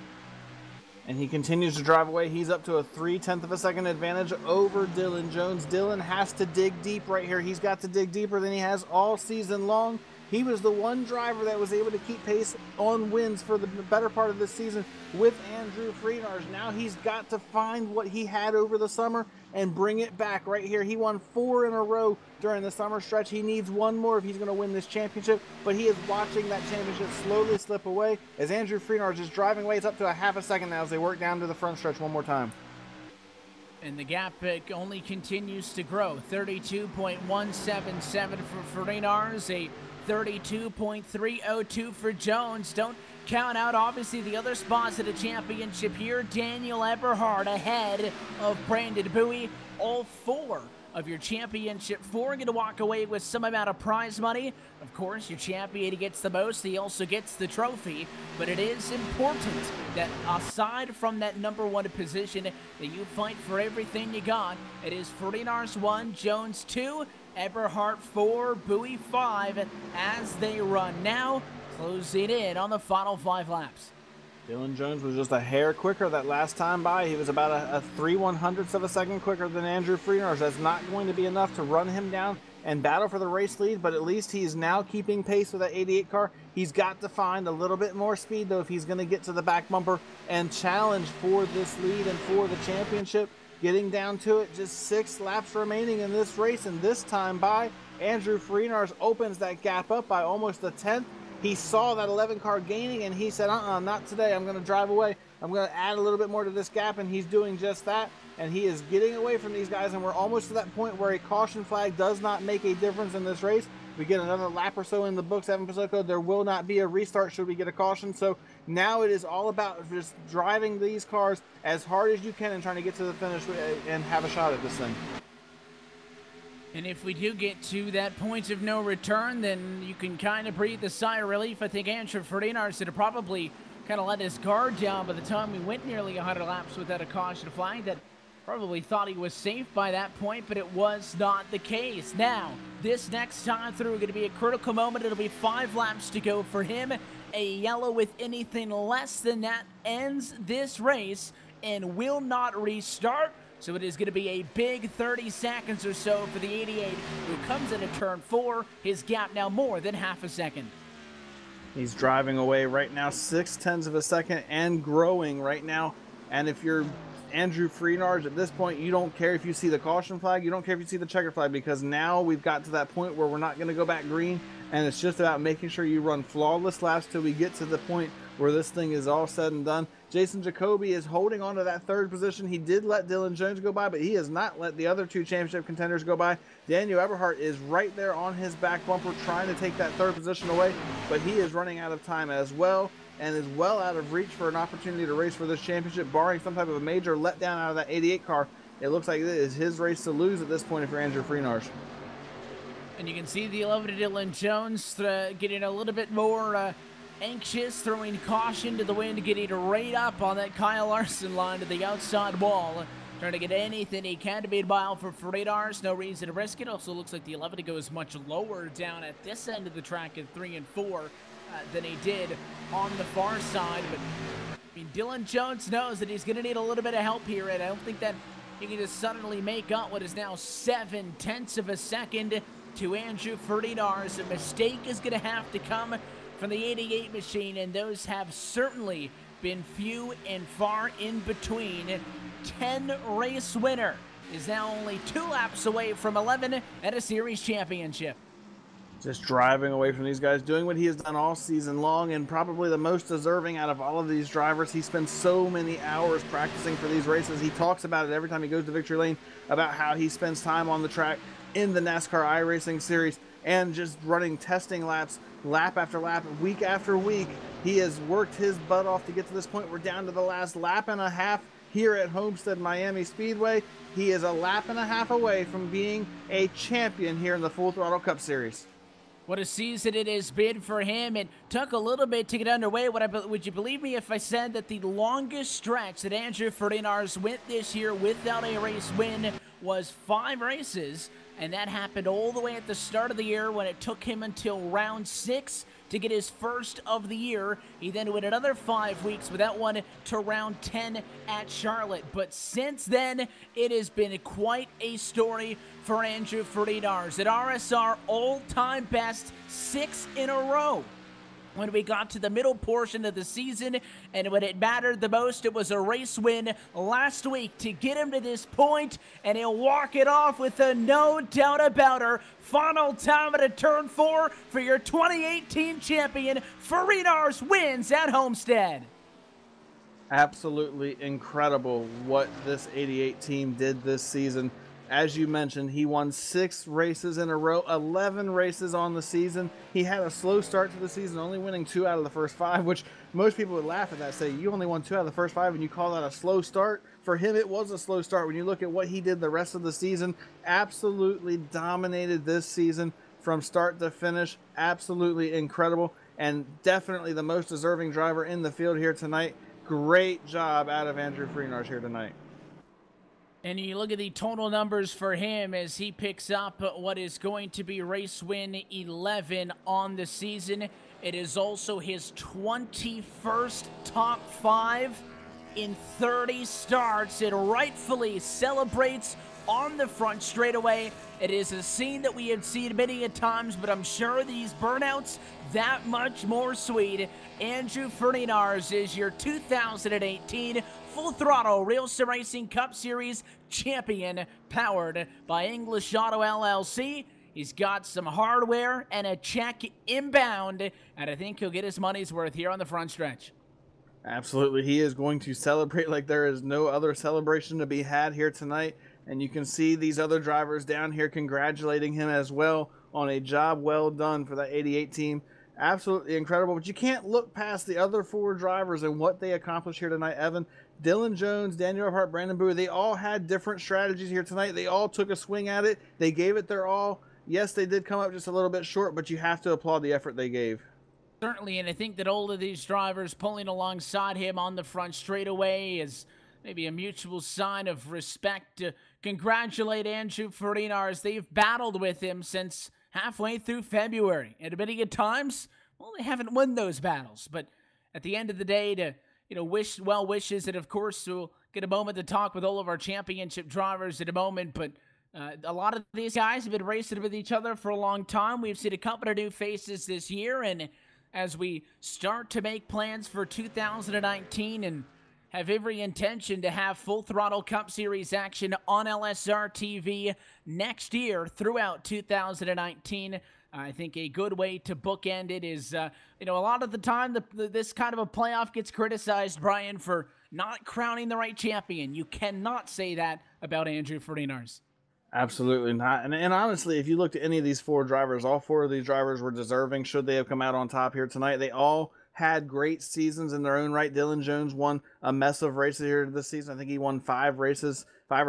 And he continues to drive away. He's up to a 0.3 of a second advantage over Dylan Jones. Dylan has to dig deep right here. He's got to dig deeper than he has all season long. He was the one driver that was able to keep pace on wins for the better part of this season with Andrew Freenars. Now he's got to find what he had over the summer and bring it back right here. He won 4 in a row during the summer stretch. He needs 1 more if he's going to win this championship, but he is watching that championship slowly slip away as Andrew Freenars is driving away. It's up to a 0.5 second now as they work down to the front stretch one more time. And the gap only continues to grow. 32.177 for Farinars, a 32.302 for Jones. Don't count out, obviously, the other spots at the championship here. Daniel Eberhardt ahead of Brandon Bowie. All 4 of your championship 4 going to walk away with some amount of prize money. Of course, your champion gets the most. He also gets the trophy. But it is important that aside from that number 1 position, that you fight for everything you got. It is Farinars 1, Jones 2, Eberhardt 4, Bowie 5 as they run now, closing in on the final 5 laps. Dylan Jones was just a hair quicker that last time by. He was about a 3/100th of a second quicker than Andrew Freenars. That's not going to be enough to run him down and battle for the race lead, but at least he's now keeping pace with that 88 car. He's got to find a little bit more speed, though, if he's going to get to the back bumper and challenge for this lead and for the championship. Getting down to it, just 6 laps remaining in this race, and this time by Andrew Freenars opens that gap up by almost a 10th. He saw that 11 car gaining, and he said, not today. I'm going to drive away. I'm going to add a little bit more to this gap, and he's doing just that. And he is getting away from these guys, and we're almost to that point where a caution flag does not make a difference in this race. We get another lap or so in the books, Evan Pasoko, there will not be a restart should we get a caution. So now it is all about just driving these cars as hard as you can and trying to get to the finish and have a shot at this thing. And if we do get to that point of no return, then you can kind of breathe a sigh of relief. I think Andrew Ferdinand should have probably kind of let his guard down by the time we went nearly 100 laps without a caution flag. That probably thought he was safe by that point, but it was not the case. Now, this next time through going to be a critical moment. It'll be 5 laps to go for him. A yellow with anything less than that ends this race and will not restart. So it is going to be a big 30 seconds or so for the 88 who comes into turn 4. His gap now more than half a second. He's driving away right now 0.6 of a second and growing right now. And if you're Andrew Freenars at this point, you don't care if you see the caution flag, you don't care if you see the checker flag, because now we've got to that point where we're not going to go back green, and it's just about making sure you run flawless laps till we get to the point where this thing is all said and done. Jason Jacoby is holding on to that 3rd position. He did let Dylan Jones go by, but he has not let the other 2 championship contenders go by. Daniel Eberhardt is right there on his back bumper trying to take that 3rd position away, but he is running out of time as well and is well out of reach for an opportunity to race for this championship, barring some type of a major letdown out of that 88 car. It looks like it is his race to lose at this point if you're Andrew Freenars. And you can see the 11 Dylan Jones getting a little bit more anxious, throwing caution to the wind, getting right up on that Kyle Larson line to the outside wall, trying to get anything he can to be a mile for Freenars. No reason to risk it. Also looks like the 11 goes much lower down at this end of the track at 3 and 4 than he did on the far side. But I mean, Dylan Jones knows that he's going to need a little bit of help here, and I don't think that he can just suddenly make up what is now 0.7 of a second to Andrew Ferdinand. A mistake is going to have to come from the 88 machine, and those have certainly been few and far in between. 10 race winner is now only 2 laps away from 11 at a series championship. Just driving away from these guys, doing what he has done all season long, and probably the most deserving out of all of these drivers. He spends so many hours practicing for these races. He talks about it every time he goes to victory lane, about how he spends time on the track in the NASCAR iRacing series and just running testing laps, lap after lap, week after week. He has worked his butt off to get to this point. We're down to the last lap and a half here at Homestead Miami Speedway. He is a lap and a half away from being a champion here in the Full Throttle Cup Series. What a season it has been for him. It took a little bit to get underway. Would you believe me if I said that the longest stretch that Andrew Ferdinand went this year without a race win was 5 races, and that happened all the way at the start of the year when it took him until round 6 to get his first of the year. He then went another 5 weeks without one to round 10 at Charlotte. But since then, it has been quite a story for Andrew Ferdinand. At RSR, all-time best 6 in a row. When we got to the middle portion of the season, and when it mattered the most, it was a race win last week to get him to this point, and he'll walk it off with a no doubt about her. Final time at a turn 4 for your 2018 champion. Ferdinand wins at Homestead. Absolutely incredible what this 88 team did this season. As you mentioned, he won 6 races in a row, 11 races on the season. He had a slow start to the season, only winning 2 out of the first 5, which most people would laugh at that, say, you only won 2 out of the first 5 and you call that a slow start? For him, it was a slow start. When you look at what he did the rest of the season, absolutely dominated this season from start to finish. Absolutely incredible, and definitely the most deserving driver in the field here tonight. Great job out of Andrew Ferdinand here tonight. And you look at the total numbers for him as he picks up what is going to be race win 11 on the season. It is also his 21st top 5 in 30 starts. It rightfully celebrates on the front straightaway. It is a scene that we have seen many a times, but I'm sure these burnouts that much more sweet. Andrew Ferdinand is your 2018 Full Throttle RealSimRacing Cup Series champion, powered by English Auto LLC. He's got some hardware and a check inbound, and I think he'll get his money's worth here on the front stretch. Absolutely. He is going to celebrate like there is no other celebration to be had here tonight. And you can see these other drivers down here congratulating him as well on a job well done for that 88 team. Absolutely incredible. But you can't look past the other four drivers and what they accomplished here tonight, Evan. Dylan Jones, Daniel Eberhardt, Brandon Bowie, they all had different strategies here tonight. They all took a swing at it. They gave it their all. Yes, they did come up just a little bit short, but you have to applaud the effort they gave. Certainly, and I think that all of these drivers pulling alongside him on the front straightaway is maybe a mutual sign of respect to congratulate Andrew Farinar. They've battled with him since halfway through February. And many times, well, they haven't won those battles. But at the end of the day, to wish well wishes, and of course, we'll get a moment to talk with all of our championship drivers in a moment. But a lot of these guys have been racing with each other for a long time. We've seen a couple of new faces this year, and as we start to make plans for 2019 and have every intention to have Full Throttle Cup Series action on LSR TV next year throughout 2019. I think a good way to bookend it is, a lot of the time this kind of a playoff gets criticized, Brian, for not crowning the right champion. You cannot say that about Andrew Farinar. Absolutely not. And honestly, if you looked at any of these four drivers, all four of these drivers were deserving should they have come out on top here tonight. They all had great seasons in their own right. Dylan Jones won a mess of races here this season. I think he won 5 or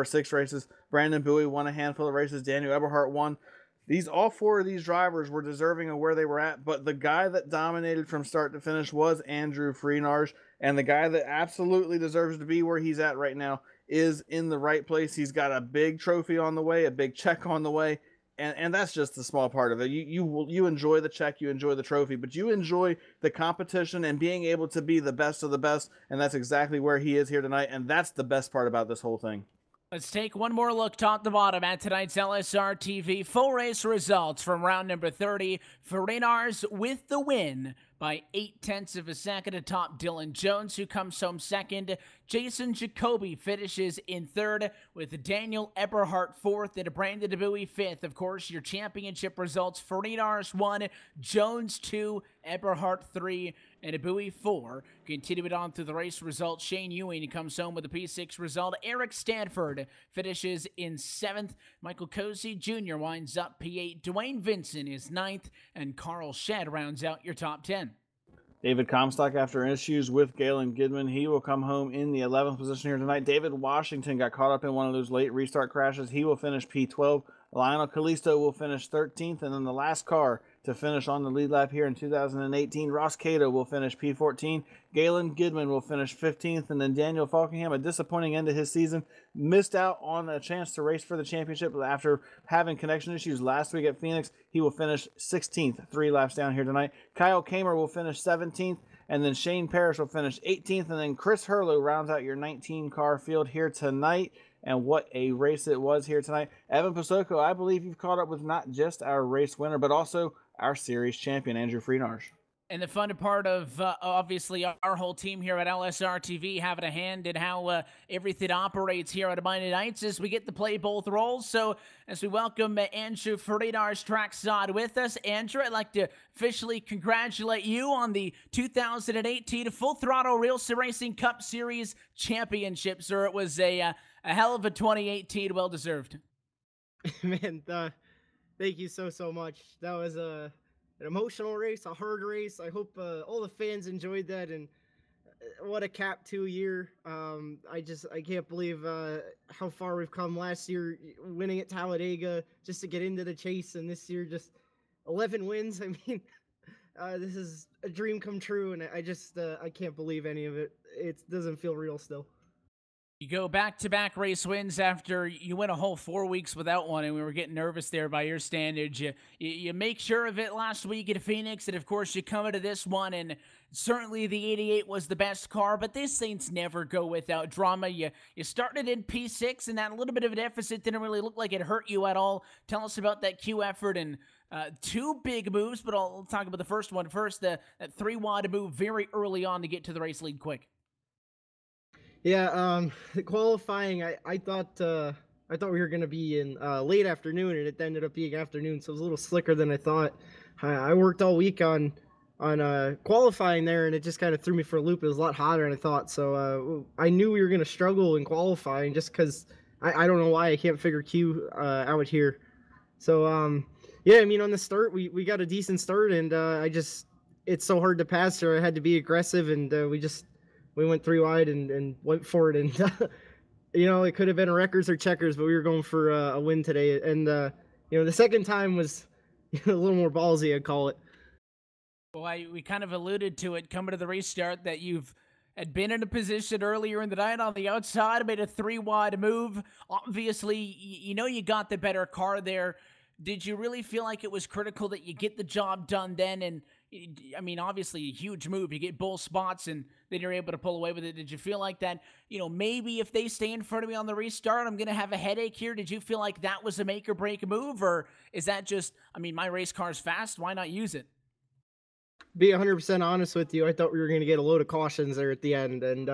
6 races. Brandon Bowie won a handful of races. Daniel Eberhardt won. All 4 of these drivers were deserving of where they were at, but the guy that dominated from start to finish was Andrew Farinar, and the guy that absolutely deserves to be where he's at right now is in the right place. He's got a big trophy on the way, a big check on the way, and that's just a small part of it. You enjoy the check, you enjoy the trophy, but you enjoy the competition and being able to be the best of the best, and that's exactly where he is here tonight, and that's the best part about this whole thing. Let's take one more look top to bottom at tonight's LSR TV full race results from round number 30. Farinar with the win by 0.8 of a second atop Dylan Jones, who comes home second. Jason Jacoby finishes in third, with Daniel Eberhardt fourth and Brandon Bowie fifth. Of course, your championship results: Farinar 1, Jones 2, Eberhardt 3, and Bowie 4. Continuing on through the race results, Shane Ewing comes home with a P6 result. Eric Stanford finishes in 7th. Michael Cozy Jr. winds up P8. Dwayne Vincent is 9th, and Carl Shedd rounds out your top 10. David Comstock, after issues with Galen Gidman, he will come home in the 11th position here tonight. David Washington got caught up in one of those late restart crashes. He will finish P12. Lionel Kalisto will finish 13th. And then the last car to finish on the lead lap here in 2018, Ross Cato will finish P14. Galen Gidman will finish 15th. And then Daniel Falkingham, a disappointing end to his season, missed out on a chance to race for the championship after having connection issues last week at Phoenix. He will finish 16th, 3 laps down here tonight. Kyle Kamer will finish 17th. And then Shane Parrish will finish 18th. And then Chris Hurlow rounds out your 19-car field here tonight. And what a race it was here tonight. Evan Pasoko, I believe you've caught up with not just our race winner, but also our series champion, Andrew Farinar. And the fun part of, obviously, our whole team here at LSR TV having a hand in how everything operates here at Monday Nights is we get to play both roles. So as we welcome Andrew Farinar's trackside with us, Andrew, I'd like to officially congratulate you on the 2018 Full Throttle RealSimRacing Cup Series Championship, sir. It was a hell of a 2018, well-deserved. Man, thank you so much. That was an emotional race, a hard race. I hope all the fans enjoyed that, and what a Cap 2 year. I can't believe how far we've come. Last year, winning at Talladega just to get into the chase, and this year just 11 wins. I mean, this is a dream come true, and I can't believe any of it. It doesn't feel real still. You go back-to-back race wins after you went a whole 4 weeks without one, and we were getting nervous there by your standards. You make sure of it last week at Phoenix, and of course you come into this one, and certainly the 88 was the best car, but these things never go without drama. You started in P6, and that little bit of a deficit didn't really look like it hurt you at all. Tell us about that Q effort and 2 big moves, but I'll talk about the first one first, that 3-wide move very early on to get to the race lead quick. Yeah, the qualifying, I thought we were gonna be in late afternoon, and it ended up being afternoon, so it was a little slicker than I thought. I worked all week on qualifying there, and it just kind of threw me for a loop. It was a lot hotter than I thought, so I knew we were gonna struggle in qualifying just because I don't know why I can't figure Q out here. So yeah, I mean on the start we got a decent start, and it's so hard to pass her. I had to be aggressive, and we went three wide and went for it, and you know, it could have been a records or checkers, but we were going for a win today. And you know, the second time was a little more ballsy, I'd call it. Well, we kind of alluded to it coming to the restart that you've had been in a position earlier in the night on the outside, made a 3-wide move. Obviously, you know you got the better car there. Did you really feel like it was critical that you get the job done then? And I mean, obviously a huge move. You get both spots and then you're able to pull away with it. Did you feel like that, you know, maybe if they stay in front of me on the restart, I'm going to have a headache here? Did you feel like that was a make or break move? Or is that just, I mean, my race car's fast. Why not use it? Be 100% honest with you, I thought we were going to get a load of cautions there at the end. And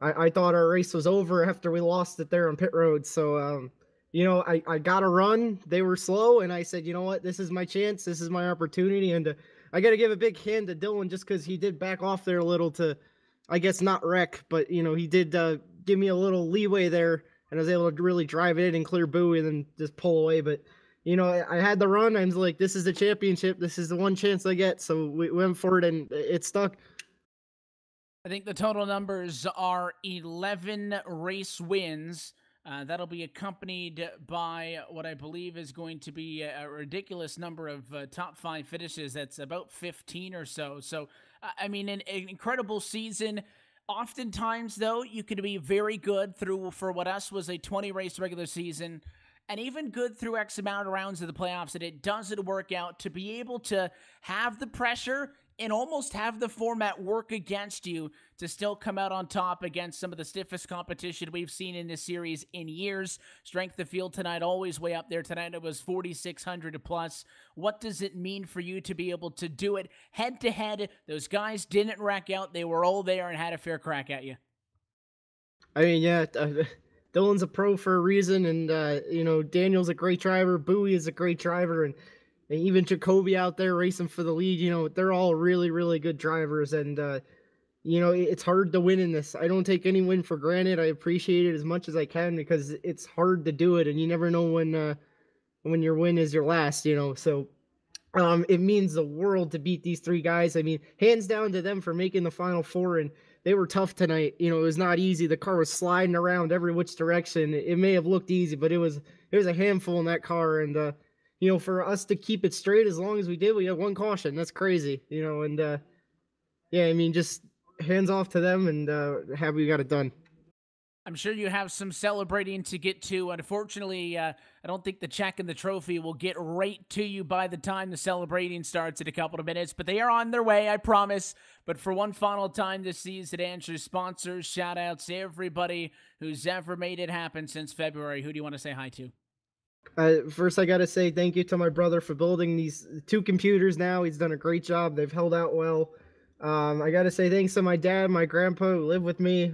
I thought our race was over after we lost it there on pit road. So, you know, I got a run. They were slow. And I said, you know what? This is my chance. This is my opportunity. And I got to give a big hand to Dylan just because he did back off there a little to, I guess, not wreck. But, you know, he did give me a little leeway there. And I was able to really drive it in and clear buoy and then just pull away. But, you know, I had the run. I was like, this is the championship. This is the one chance I get. So we went for it, and it stuck. I think the total numbers are 11 race wins. That'll be accompanied by what I believe is going to be a ridiculous number of top 5 finishes. That's about 15 or so. So, I mean, an incredible season. Oftentimes, though, you could be very good through for what us was a 20-race regular season, and even good through X amount of rounds of the playoffs, that it doesn't work out. To be able to have the pressure and almost have the format work against you to still come out on top against some of the stiffest competition we've seen in this series in years. Strength of field tonight, always way up there. Tonight it was 4,600 plus. What does it mean for you to be able to do it head to head? Those guys didn't rack out. They were all there and had a fair crack at you. I mean, yeah, Dylan's a pro for a reason, and you know, Daniel's a great driver. Bowie is a great driver, and even Jacoby out there racing for the lead. You know, they're all really, really good drivers, and you know, it's hard to win in this. I don't take any win for granted. I appreciate it as much as I can because it's hard to do it, and you never know when your win is your last. You know, so it means the world to beat these 3 guys. I mean, hands down to them for making the Final Four, and they were tough tonight. You know, it was not easy. The car was sliding around every which direction. It may have looked easy, but it was a handful in that car. And you know, for us to keep it straight as long as we did, we had 1 caution. That's crazy. You know, and yeah, I mean, just hands off to them, and happy we got it done. I'm sure you have some celebrating to get to. Unfortunately, I don't think the check and the trophy will get right to you by the time the celebrating starts in a couple of minutes, but they are on their way, I promise. But for one final time this season, Andrew, sponsors, shout-outs to everybody who's ever made it happen since February. Who do you want to say hi to? First, I got to say thank you to my brother for building these 2 computers now. He's done a great job. They've held out well. I got to say thanks to my dad, my grandpa who live with me.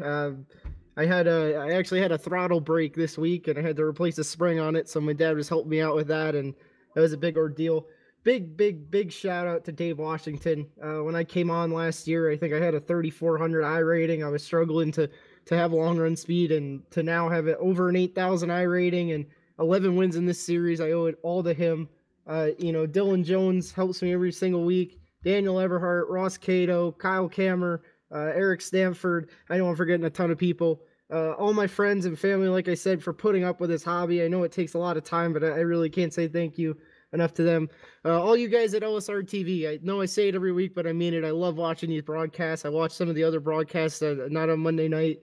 I actually had a throttle break this week, and I had to replace a spring on it, so my dad was helping me out with that, and that was a big ordeal. Big shout out to Dave Washington. When I came on last year, I think I had a 3,400 iRating. I was struggling to have long run speed, and to now have it over an 8,000 iRating and 11 wins in this series, I owe it all to him. You know, Dylan Jones helps me every single week. Daniel Everhart, Ross Cato, Kyle Kammer, Eric Stanford. I know I'm forgetting a ton of people. All my friends and family, like I said, for putting up with this hobby. I know it takes a lot of time, but I really can't say thank you enough to them. All you guys at OSR TV, I know I say it every week, but I mean it. I love watching these broadcasts. I watch some of the other broadcasts, not on Monday night.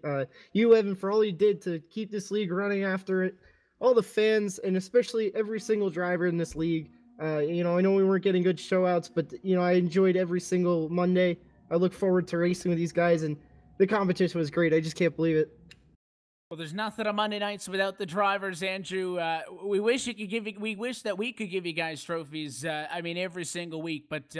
You, Evan, for all you did to keep this league running after it. All the fans, and especially every single driver in this league. You know, I know we weren't getting good show-outs, but, you know, I enjoyed every single Monday. I look forward to racing with these guys, and the competition was great. I just can't believe it. Well, there's nothing on Monday nights without the drivers, Andrew. We wish that we could give you guys trophies. I mean, every single week, but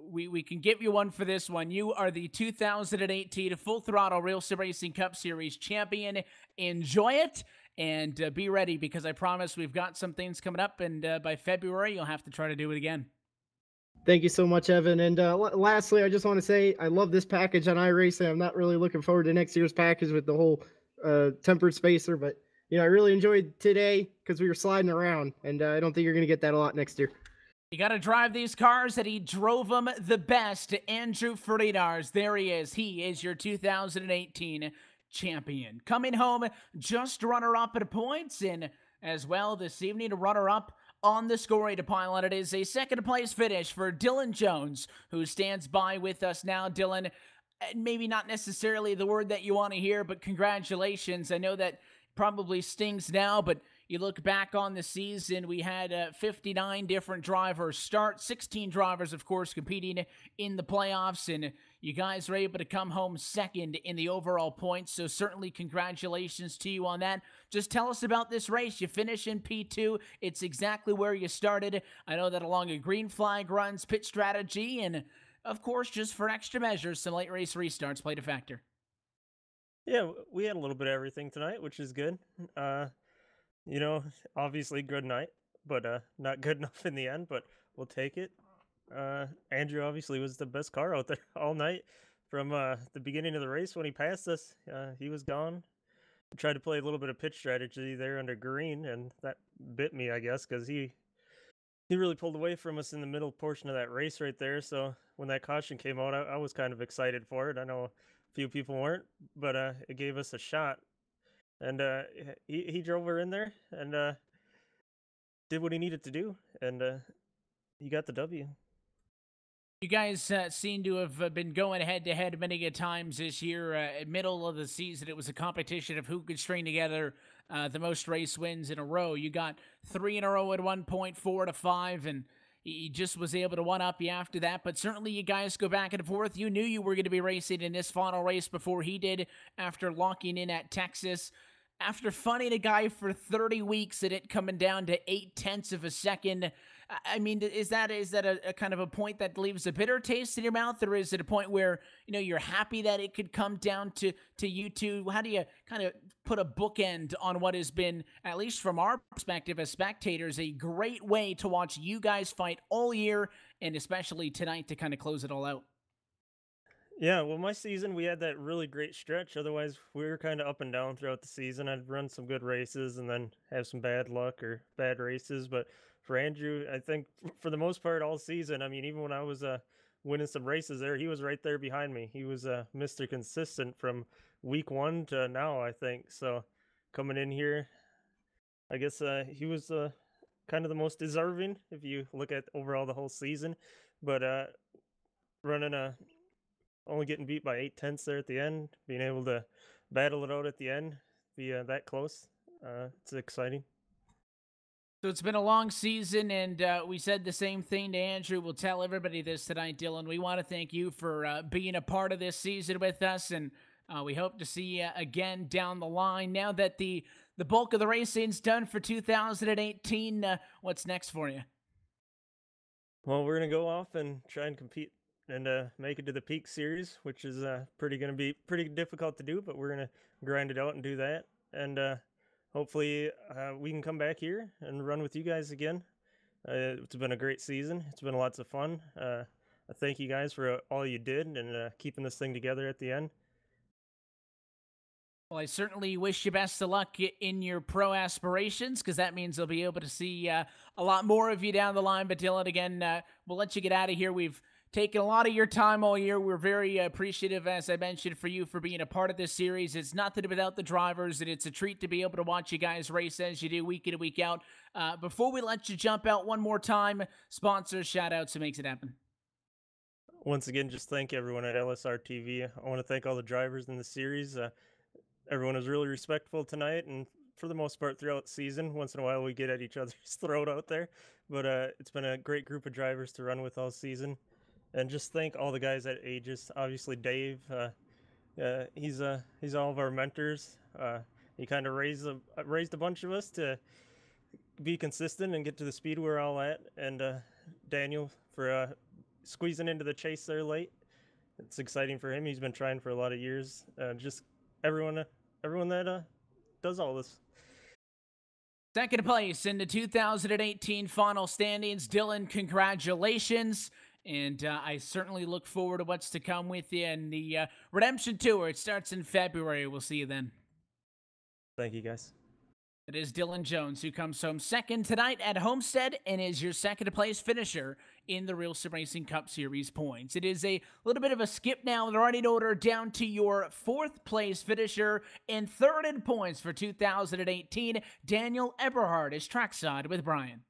we can give you one for this one. You are the 2018 Full Throttle RealSimRacing Cup Series champion. Enjoy it and be ready, because I promise we've got some things coming up, and by February you'll have to try to do it again. Thank you so much, Evan. And lastly, I just want to say I love this package on iRacing. I'm not really looking forward to next year's package with the whole tempered spacer, but I really enjoyed today because we were sliding around, and I don't think you're going to get that a lot next year. You got to drive these cars, and he drove them the best. Andrew Friedars, there he is. He is your 2018 champion. Coming home just runner-up in points, and as well this evening, a runner-up on the scoring pile, and it is a second-place finish for Dylan Jones, who stands by with us now. Dylan, maybe not necessarily the word that you want to hear, but congratulations. I know that probably stings now, but you look back on the season, we had 59 different drivers start, 16 drivers, of course, competing in the playoffs, and you guys were able to come home second in the overall points, so certainly congratulations to you on that. Just tell us about this race. You finish in P2. It's exactly where you started. I know that along a green flag runs, pit strategy, and, of course, just for extra measures, some late race restarts played a factor. Yeah, we had a little bit of everything tonight, which is good. Obviously good night, but not good enough in the end, but we'll take it. Andrew obviously was the best car out there all night from the beginning of the race. When he passed us, he was gone. I tried to play a little bit of pitch strategy there under green, and that bit me, I guess, because he really pulled away from us in the middle portion of that race right there. So when that caution came out, I was kind of excited for it. I know a few people weren't, but it gave us a shot. And he drove her in there and did what he needed to do, and he got the W. You guys seem to have been going head-to-head many a times this year. Middle of the season, it was a competition of who could string together the most race wins in a row. You got 3 in a row at one point, 4 to 5, and he just was able to one-up you after that. But certainly you guys go back and forth. You knew you were going to be racing in this final race before he did, after locking in at Texas. After funning a guy for 30 weeks and it coming down to 0.8 of a second, I mean, is that a kind of a point that leaves a bitter taste in your mouth, or is it a point where you're happy that it could come down to you two? How do you kind of put a bookend on what has been, at least from our perspective as spectators, a great way to watch you guys fight all year, and especially tonight to kind of close it all out? Yeah, well, my season, we had that really great stretch. Otherwise, we were kind of up and down throughout the season. I'd run some good races and then have some bad luck or bad races. But for Andrew, I think for the most part all season, I mean, even when I was winning some races there, he was right there behind me. He was Mr. Consistent from week 1 to now, I think. So coming in here, I guess he was kind of the most deserving if you look at overall the whole season. But running only getting beat by 0.8 there at the end, being able to battle it out at the end, be that close, it's exciting. So it's been a long season, and we said the same thing to Andrew. We'll tell everybody this tonight, Dylan. We want to thank you for being a part of this season with us, and we hope to see you again down the line. Now that the bulk of the racing's done for 2018, what's next for you? Well, we're going to go off and try and compete and make it to the Peak Series, which is going to be pretty difficult to do, but we're going to grind it out and do that. And hopefully we can come back here and run with you guys again. It's been a great season. It's been lots of fun. I thank you guys for all you did and keeping this thing together at the end. Well, I certainly wish you best of luck in your pro aspirations, because that means they'll be able to see a lot more of you down the line. But Dylan, again, we'll let you get out of here. We've taken a lot of your time all year. We're very appreciative, as I mentioned, for you for being a part of this series. It's nothing without the drivers, and it's a treat to be able to watch you guys race as you do week in and week out. Before we let you jump out one more time, sponsors, shout-outs, who makes it happen? Once again, just thank everyone at LSR TV. I want to thank all the drivers in the series. Everyone was really respectful tonight, and for the most part throughout the season. Once in a while we get at each other's throat out there, but it's been a great group of drivers to run with all season. And just thank all the guys at Aegis. Obviously Dave, he's all of our mentors. He kind of raised a bunch of us to be consistent and get to the speed we're all at. And Daniel for squeezing into the chase there late. It's exciting for him. He's been trying for a lot of years. Just everyone that does all this. Second place in the 2018 final standings. Dylan, congratulations. And I certainly look forward to what's to come with you in the Redemption Tour. It starts in February. We'll see you then. Thank you, guys. It is Dylan Jones who comes home second tonight at Homestead and is your second place finisher in the RealSimRacing Cup Series points. It is a little bit of a skip now in the running order down to your fourth place finisher and third in points for 2018. Daniel Eberhard is trackside with Brian.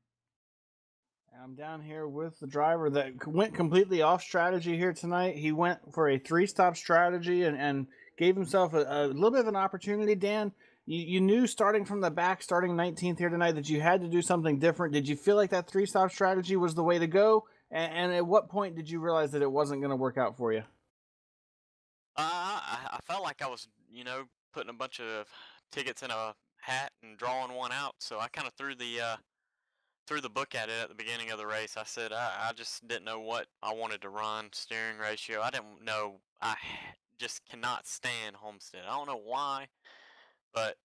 I'm down here with the driver that went completely off strategy here tonight. He went for a three-stop strategy and gave himself a little bit of an opportunity, Dan. You knew starting from the back, starting 19th here tonight, that you had to do something different. Did you feel like that three-stop strategy was the way to go? And at what point did you realize that it wasn't going to work out for you? I felt like I was, putting a bunch of tickets in a hat and drawing one out. So I kind of threw the book at it at the beginning of the race. I said I just didn't know what I wanted to run, steering ratio. I didn't know. I just cannot stand Homestead. I don't know why. But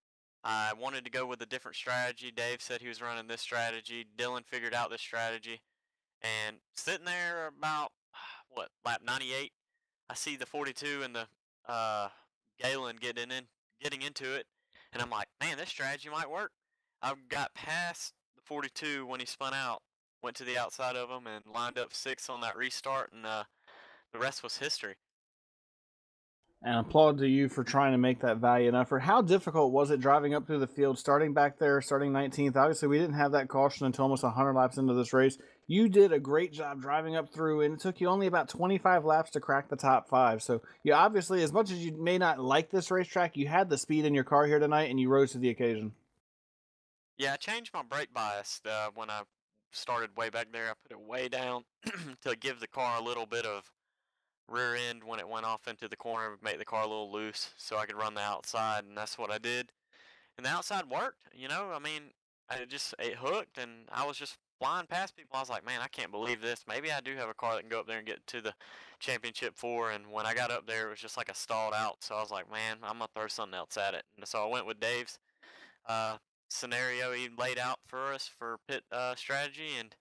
I wanted to go with a different strategy. Dave said he was running this strategy. Dylan figured out this strategy. And sitting there about, lap 98, I see the 42 and the Galen getting into it. And I'm like, man, this strategy might work. I got past the 42 when he spun out, went to the outside of him, and lined up 6 on that restart, and the rest was history. And applaud to you for trying to make that valiant effort. How difficult was it driving up through the field, starting back there, starting 19th? Obviously, we didn't have that caution until almost 100 laps into this race. You did a great job driving up through, and it took you only about 25 laps to crack the top 5. So you obviously, as much as you may not like this racetrack, you had the speed in your car here tonight, and you rose to the occasion. Yeah, I changed my brake bias when I started way back there. I put it way down to give the car a little bit of rear end when it went off into the corner, make the car a little loose so I could run the outside, and that's what I did. And the outside worked, I mean, it hooked, and I was just flying past people. I was like, man, I can't believe this. Maybe I do have a car that can go up there and get to the championship 4. And when I got up there, it was just like I stalled out. So I was like, man, I'm going to throw something else at it. And so I went with Dave's scenario he laid out for us for pit strategy, and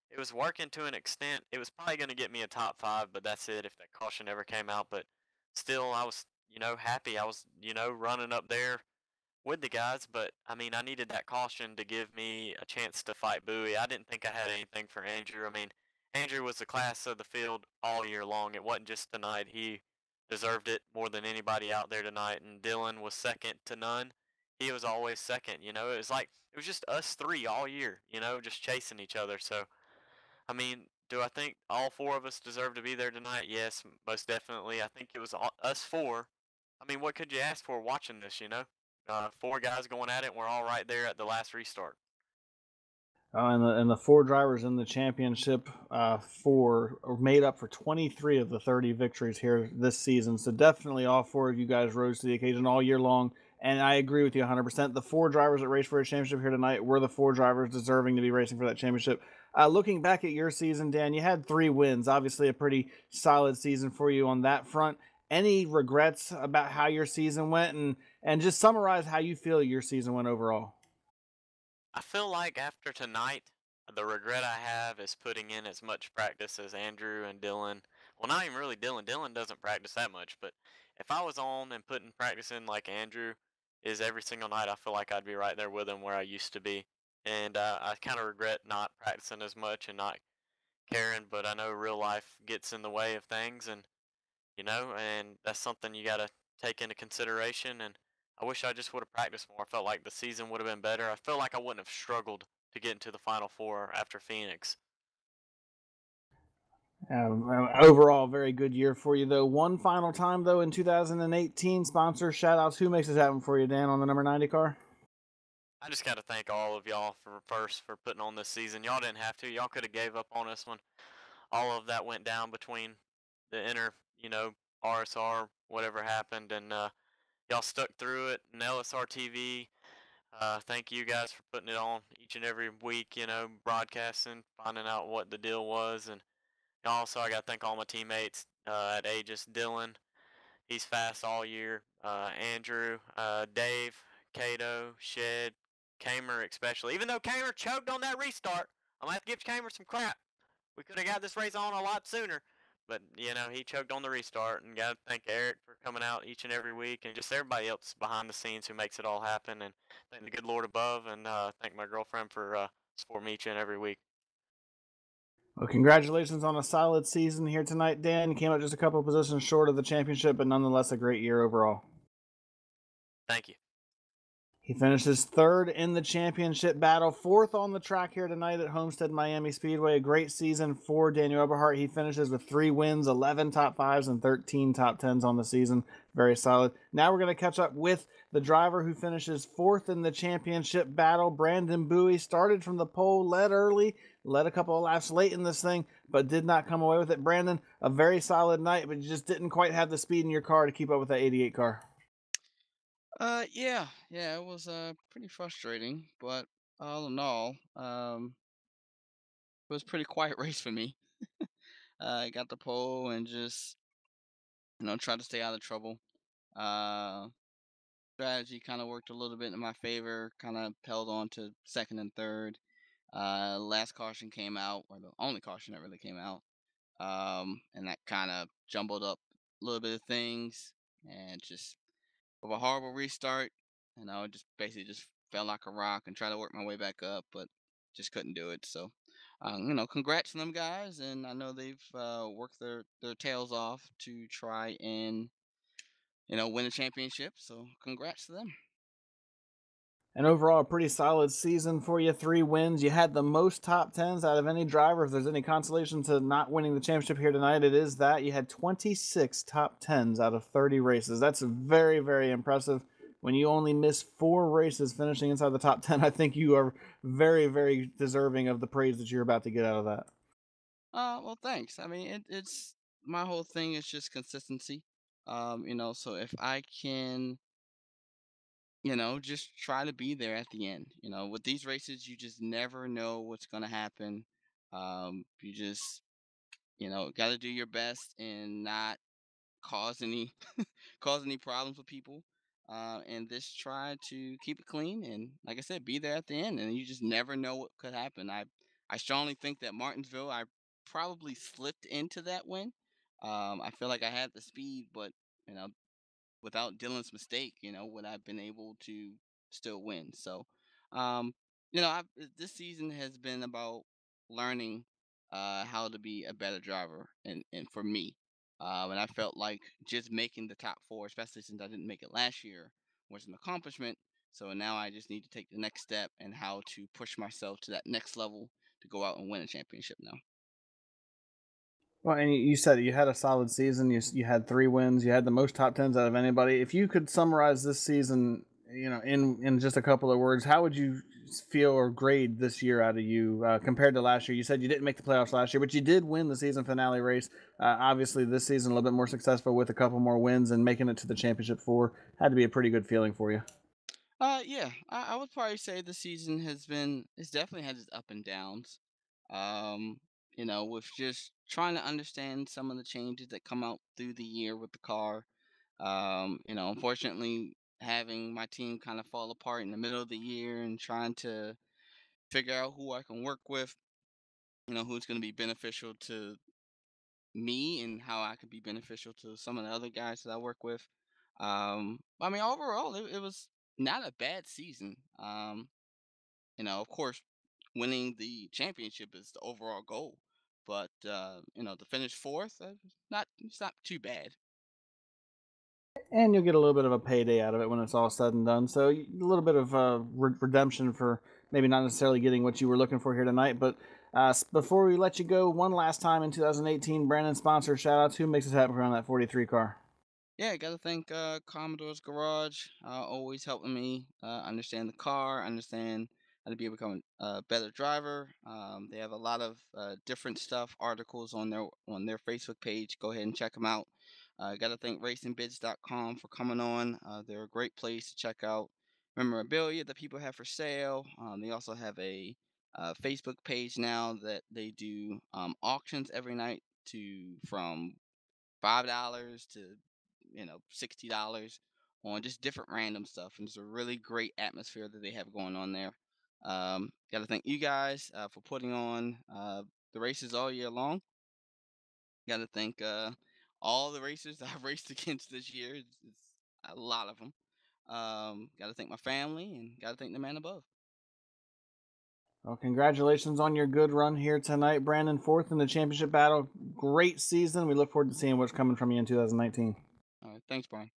it was working to an extent. It was probably going to get me a top 5, but that's it if that caution ever came out. But still, I was, happy. I was, running up there with the guys. But, I mean, I needed that caution to give me a chance to fight Bowie. I didn't think I had anything for Andrew. I mean, Andrew was the class of the field all year long. It wasn't just tonight. He deserved it more than anybody out there tonight. And Dylan was second to none. He was always second, It was just us 3 all year, just chasing each other. So, I mean, do I think all 4 of us deserve to be there tonight? Yes, most definitely. I think it was us 4. I mean, what could you ask for watching this, 4 guys going at it, and we're all right there at the last restart. And the 4 drivers in the championship made up for 23 of the 30 victories here this season. So definitely all 4 of you guys rose to the occasion all year long. And I agree with you 100%. The 4 drivers that raced for a championship here tonight were the 4 drivers deserving to be racing for that championship. Looking back at your season, Dan, you had 3 wins. Obviously a pretty solid season for you on that front. Any regrets about how your season went? And just summarize how you feel your season went overall. I feel like after tonight, the regret I have is putting in as much practice as Andrew and Dylan. Well, not even really Dylan. Dylan doesn't practice that much, but if I was on and putting practice in like Andrew is every single night, I feel like I'd be right there with him where I used to be. And I kind of regret not practicing as much and not caring, but I know real life gets in the way of things, and and that's something you got to take into consideration. And I wish I just would have practiced more. I felt like the season would have been better. I feel like I wouldn't have struggled to get into the Final 4 after Phoenix. Overall, very good year for you, though. One final time, though, in 2018, sponsor shout-outs. Who makes this happen for you, Dan, on the number 90 car? I just got to thank all of y'all for putting on this season. Y'all didn't have to. Y'all could have gave up on us when all of that went down between the inner, RSR, whatever happened, and y'all stuck through it. And LSR TV, thank you guys for putting it on each and every week, broadcasting, finding out what the deal was, and Also, I got to thank all my teammates at Aegis, Dylan. He's fast all year. Andrew, Dave, Cato, Shed, Kamer especially. Even though Kamer choked on that restart, I'm going to have to give Kamer some crap. We could have got this race on a lot sooner. But, he choked on the restart, and got to thank Eric for coming out each and every week, and just everybody else behind the scenes who makes it all happen, and thank the good Lord above, and thank my girlfriend for supporting me each and every week. Well, congratulations on a solid season here tonight, Dan. You came up just a couple of positions short of the championship, but nonetheless a great year overall. Thank you. He finishes third in the championship battle, fourth on the track here tonight at Homestead Miami Speedway. A great season for Daniel Eberhardt. He finishes with 3 wins, 11 top 5s, and 13 top 10s on the season. Very solid. Now we're going to catch up with the driver who finishes fourth in the championship battle. Brandon Bowie started from the pole, led early, led a couple of laps late in this thing, but did not come away with it. Brandon, a very solid night, but you just didn't quite have the speed in your car to keep up with that 88 car. Yeah, it was pretty frustrating, but all in all, it was a pretty quiet race for me. I got the pole and just tried to stay out of trouble. Uh, Strategy kind of worked a little bit in my favor. Kind of held on to second and third. Last caution came out, or the only caution that really came out, and that kind of jumbled up a little bit of things, and just with a horrible restart, just basically just fell like a rock and tried to work my way back up, but just couldn't do it. So, congrats to them guys, and I know they've worked their tails off to try and win a championship. So, congrats to them. And overall, a pretty solid season for you. 3 wins. You had the most top 10s out of any driver. If there's any consolation to not winning the championship here tonight, it is that. You had 26 top 10s out of 30 races. That's very, very impressive. When you only miss 4 races finishing inside the top 10, I think you are very, very deserving of the praise that you're about to get out of that. Well, thanks. I mean, it's my whole thing is just consistency. So if I can just try to be there at the end. With these races, you just never know what's going to happen. You just, got to do your best and not cause any cause any problems with people. And just try to keep it clean and, like I said, be there at the end. And you just never know what could happen. I strongly think that Martinsville, I probably slipped into that win. I feel like I had the speed, but you know without Dylan's mistake, would I've been able to still win. So, um, this season has been about learning how to be a better driver, and for me, and I felt like just making the top 4, especially since I didn't make it last year, was an accomplishment. So now I just need to take the next step and how to push myself to that next level to go out and win a championship now. Well, and you said you had a solid season. You had 3 wins. You had the most top 10s out of anybody. If you could summarize this season, in just a couple of words, how would you feel or grade this year out of you compared to last year? You said you didn't make the playoffs last year, but you did win the season finale race. Obviously, this season a little bit more successful with a couple more wins and making it to the championship 4 had to be a pretty good feeling for you. Yeah, I would probably say the season it's definitely had its up and downs. Um, with just trying to understand some of the changes that come out through the year with the car. Unfortunately, having my team kind of fall apart in the middle of the year and trying to figure out who I can work with, who's going to be beneficial to me and how I could be beneficial to some of the other guys that I work with. I mean, overall, it was not a bad season. Of course, winning the championship is the overall goal, but to finish fourth, it's not too bad. And you'll get a little bit of a payday out of it when it's all said and done. So a little bit of redemption for maybe not necessarily getting what you were looking for here tonight. But before we let you go, one last time in 2018, Brandon sponsor shout outs. Who makes us happy around that 43 car? Yeah, gotta thank Commodore's Garage, always helping me understand the car, understand how to become a better driver. They have a lot of different stuff, articles on their Facebook page. Go ahead and check them out. Gotta thank RacingBids.com for coming on. They're a great place to check out memorabilia that people have for sale. They also have a Facebook page now that they do auctions every night. from $5 to $60 on just different random stuff, and it's a really great atmosphere that they have going on there. Got to thank you guys for putting on the races all year long. Got to thank all the racers that I've raced against this year. It's a lot of them. Got to thank my family, and got to thank the man above. Well, congratulations on your good run here tonight, Brandon. Fourth in the championship battle. Great season. We look forward to seeing what's coming from you in 2019. All right, thanks, Brian.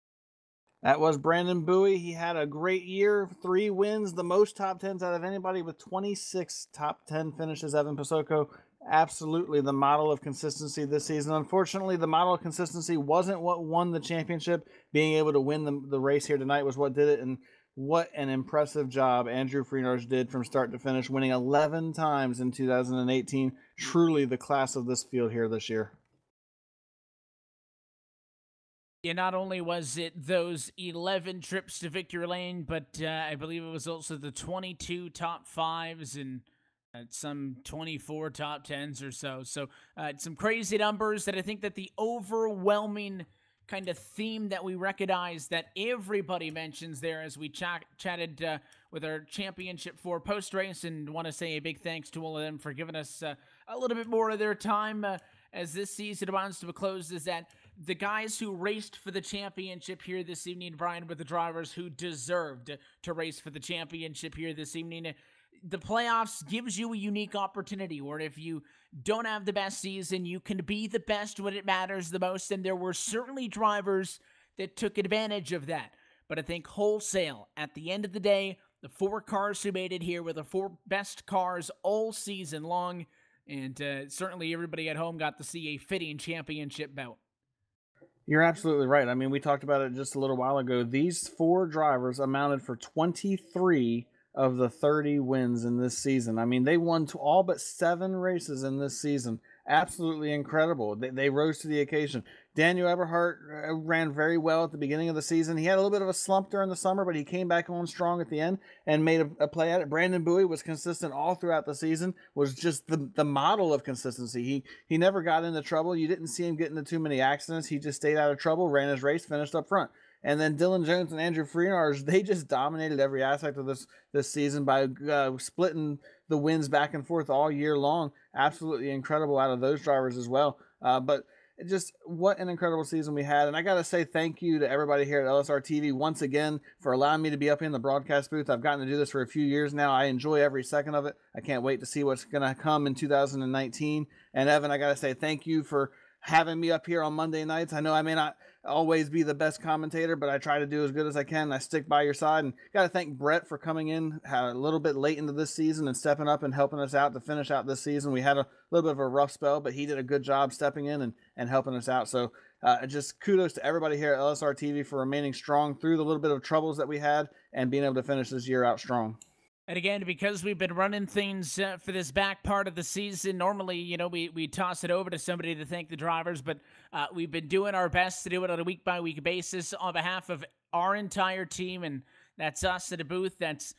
That was Brandon Bowie. He had a great year, 3 wins, the most top 10s out of anybody with 26 top 10 finishes. Evan Pasoko, absolutely the model of consistency this season. Unfortunately, the model of consistency wasn't what won the championship. Being able to win the race here tonight was what did it, and what an impressive job Andrew Freenars did from start to finish, winning 11 times in 2018. Truly the class of this field here this year. Yeah, not only was it those 11 trips to victory lane, but I believe it was also the 22 top 5s and some 24 top 10s or so. So some crazy numbers that I think that the overwhelming kind of theme that we recognize that everybody mentions there as we chatted with our Championship 4 post-race, and want to say a big thanks to all of them for giving us a little bit more of their time as this season rounds to a close, is that the guys who raced for the championship here this evening, Brian, were the drivers who deserved to race for the championship here this evening. The playoffs gives you a unique opportunity where if you don't have the best season, you can be the best when it matters the most, and there were certainly drivers that took advantage of that. But I think wholesale, at the end of the day, the 4 cars who made it here were the 4 best cars all season long, and certainly everybody at home got to see a fitting championship bout. You're absolutely right. I mean, we talked about it just a little while ago. These 4 drivers amounted for 23 of the 30 wins in this season. I mean, they won all but 7 races in this season. Absolutely incredible. They rose to the occasion. Daniel Eberhardt ran very well at the beginning of the season. He had a little bit of a slump during the summer, but he came back on strong at the end and made a play at it. Brandon Bowie was consistent all throughout the season, was just the model of consistency. He never got into trouble. You didn't see him get into too many accidents. He just stayed out of trouble, ran his race, finished up front. And then Dylan Jones and Andrew Freenars, they just dominated every aspect of this season by splitting the wins back and forth all year long. Absolutely incredible out of those drivers as well. But just what an incredible season we had. And I got to say thank you to everybody here at LSR TV once again for allowing me to be up in the broadcast booth. I've gotten to do this for a few years now. I enjoy every second of it. I can't wait to see what's going to come in 2019. And Evan, I got to say thank you for having me up here on Monday nights. I know I may not always be the best commentator, but I try to do as good as I can. I stick by your side, and got to thank Brett for coming in a little bit late into this season and stepping up and helping us out to finish out this season. We had a little bit of a rough spell, but he did a good job stepping in and helping us out. So just kudos to everybody here at LSR TV for remaining strong through the little bit of troubles that we had and being able to finish this year out strong. And again, because we've been running things for this back part of the season, normally, we toss it over to somebody to thank the drivers, but we've been doing our best to do it on a week-by-week basis on behalf of our entire team, and that's us at a booth. That's,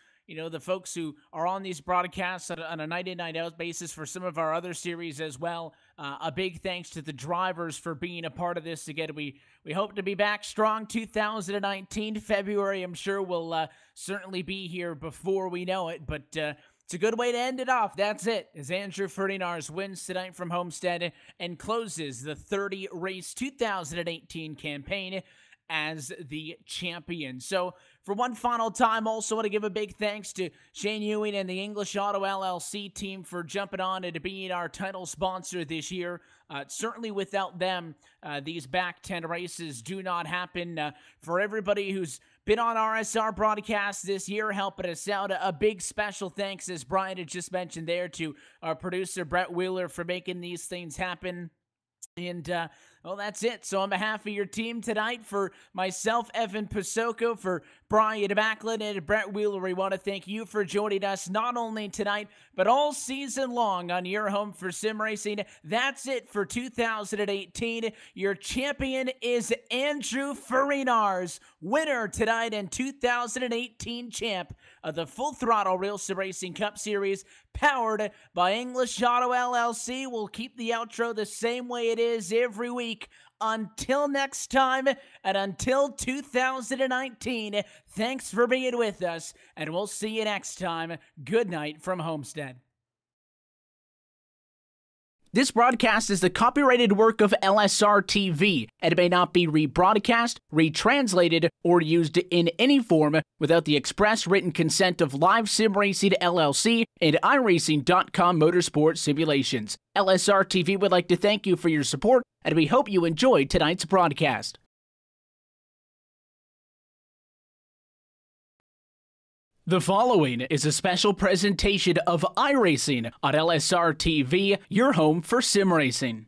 the folks who are on these broadcasts on a night-in, night-out basis for some of our other series as well. A big thanks to the drivers for being a part of this. Again, we hope to be back strong 2019. February, I'm sure, will certainly be here before we know it, but it's a good way to end it off. That's it, as Andrew Freenars wins tonight from Homestead and closes the 30-race 2018 campaign as the champion. So for one final time, also want to give a big thanks to Shane Ewing and the English Auto LLC team for jumping on and being our title sponsor this year. Certainly without them, these back 10 races do not happen. For everybody who's been on RSR broadcasts this year, helping us out, a big special thanks, as Brian had just mentioned there, to our producer Brett Wheeler for making these things happen. And Well, that's it. So on behalf of your team tonight, for myself, Evan Pasoko, for Brian Backlund, and Brett Wheeler, we want to thank you for joining us not only tonight, but all season long on your home for sim racing. That's it for 2018. Your champion is Andrew Farinars, winner tonight and 2018 champ of the Full Throttle RealSimRacing Cup Series, powered by English Auto LLC. We'll keep the outro the same way it is every week. Until next time, and until 2019, thanks for being with us, and we'll see you next time. Good night from Homestead. This broadcast is the copyrighted work of LSR TV, and it may not be rebroadcast, retranslated, or used in any form without the express written consent of Live Sim Racing LLC and iRacing.com Motorsport Simulations. LSR TV would like to thank you for your support, and we hope you enjoyed tonight's broadcast. The following is a special presentation of iRacing on LSR TV, your home for sim racing.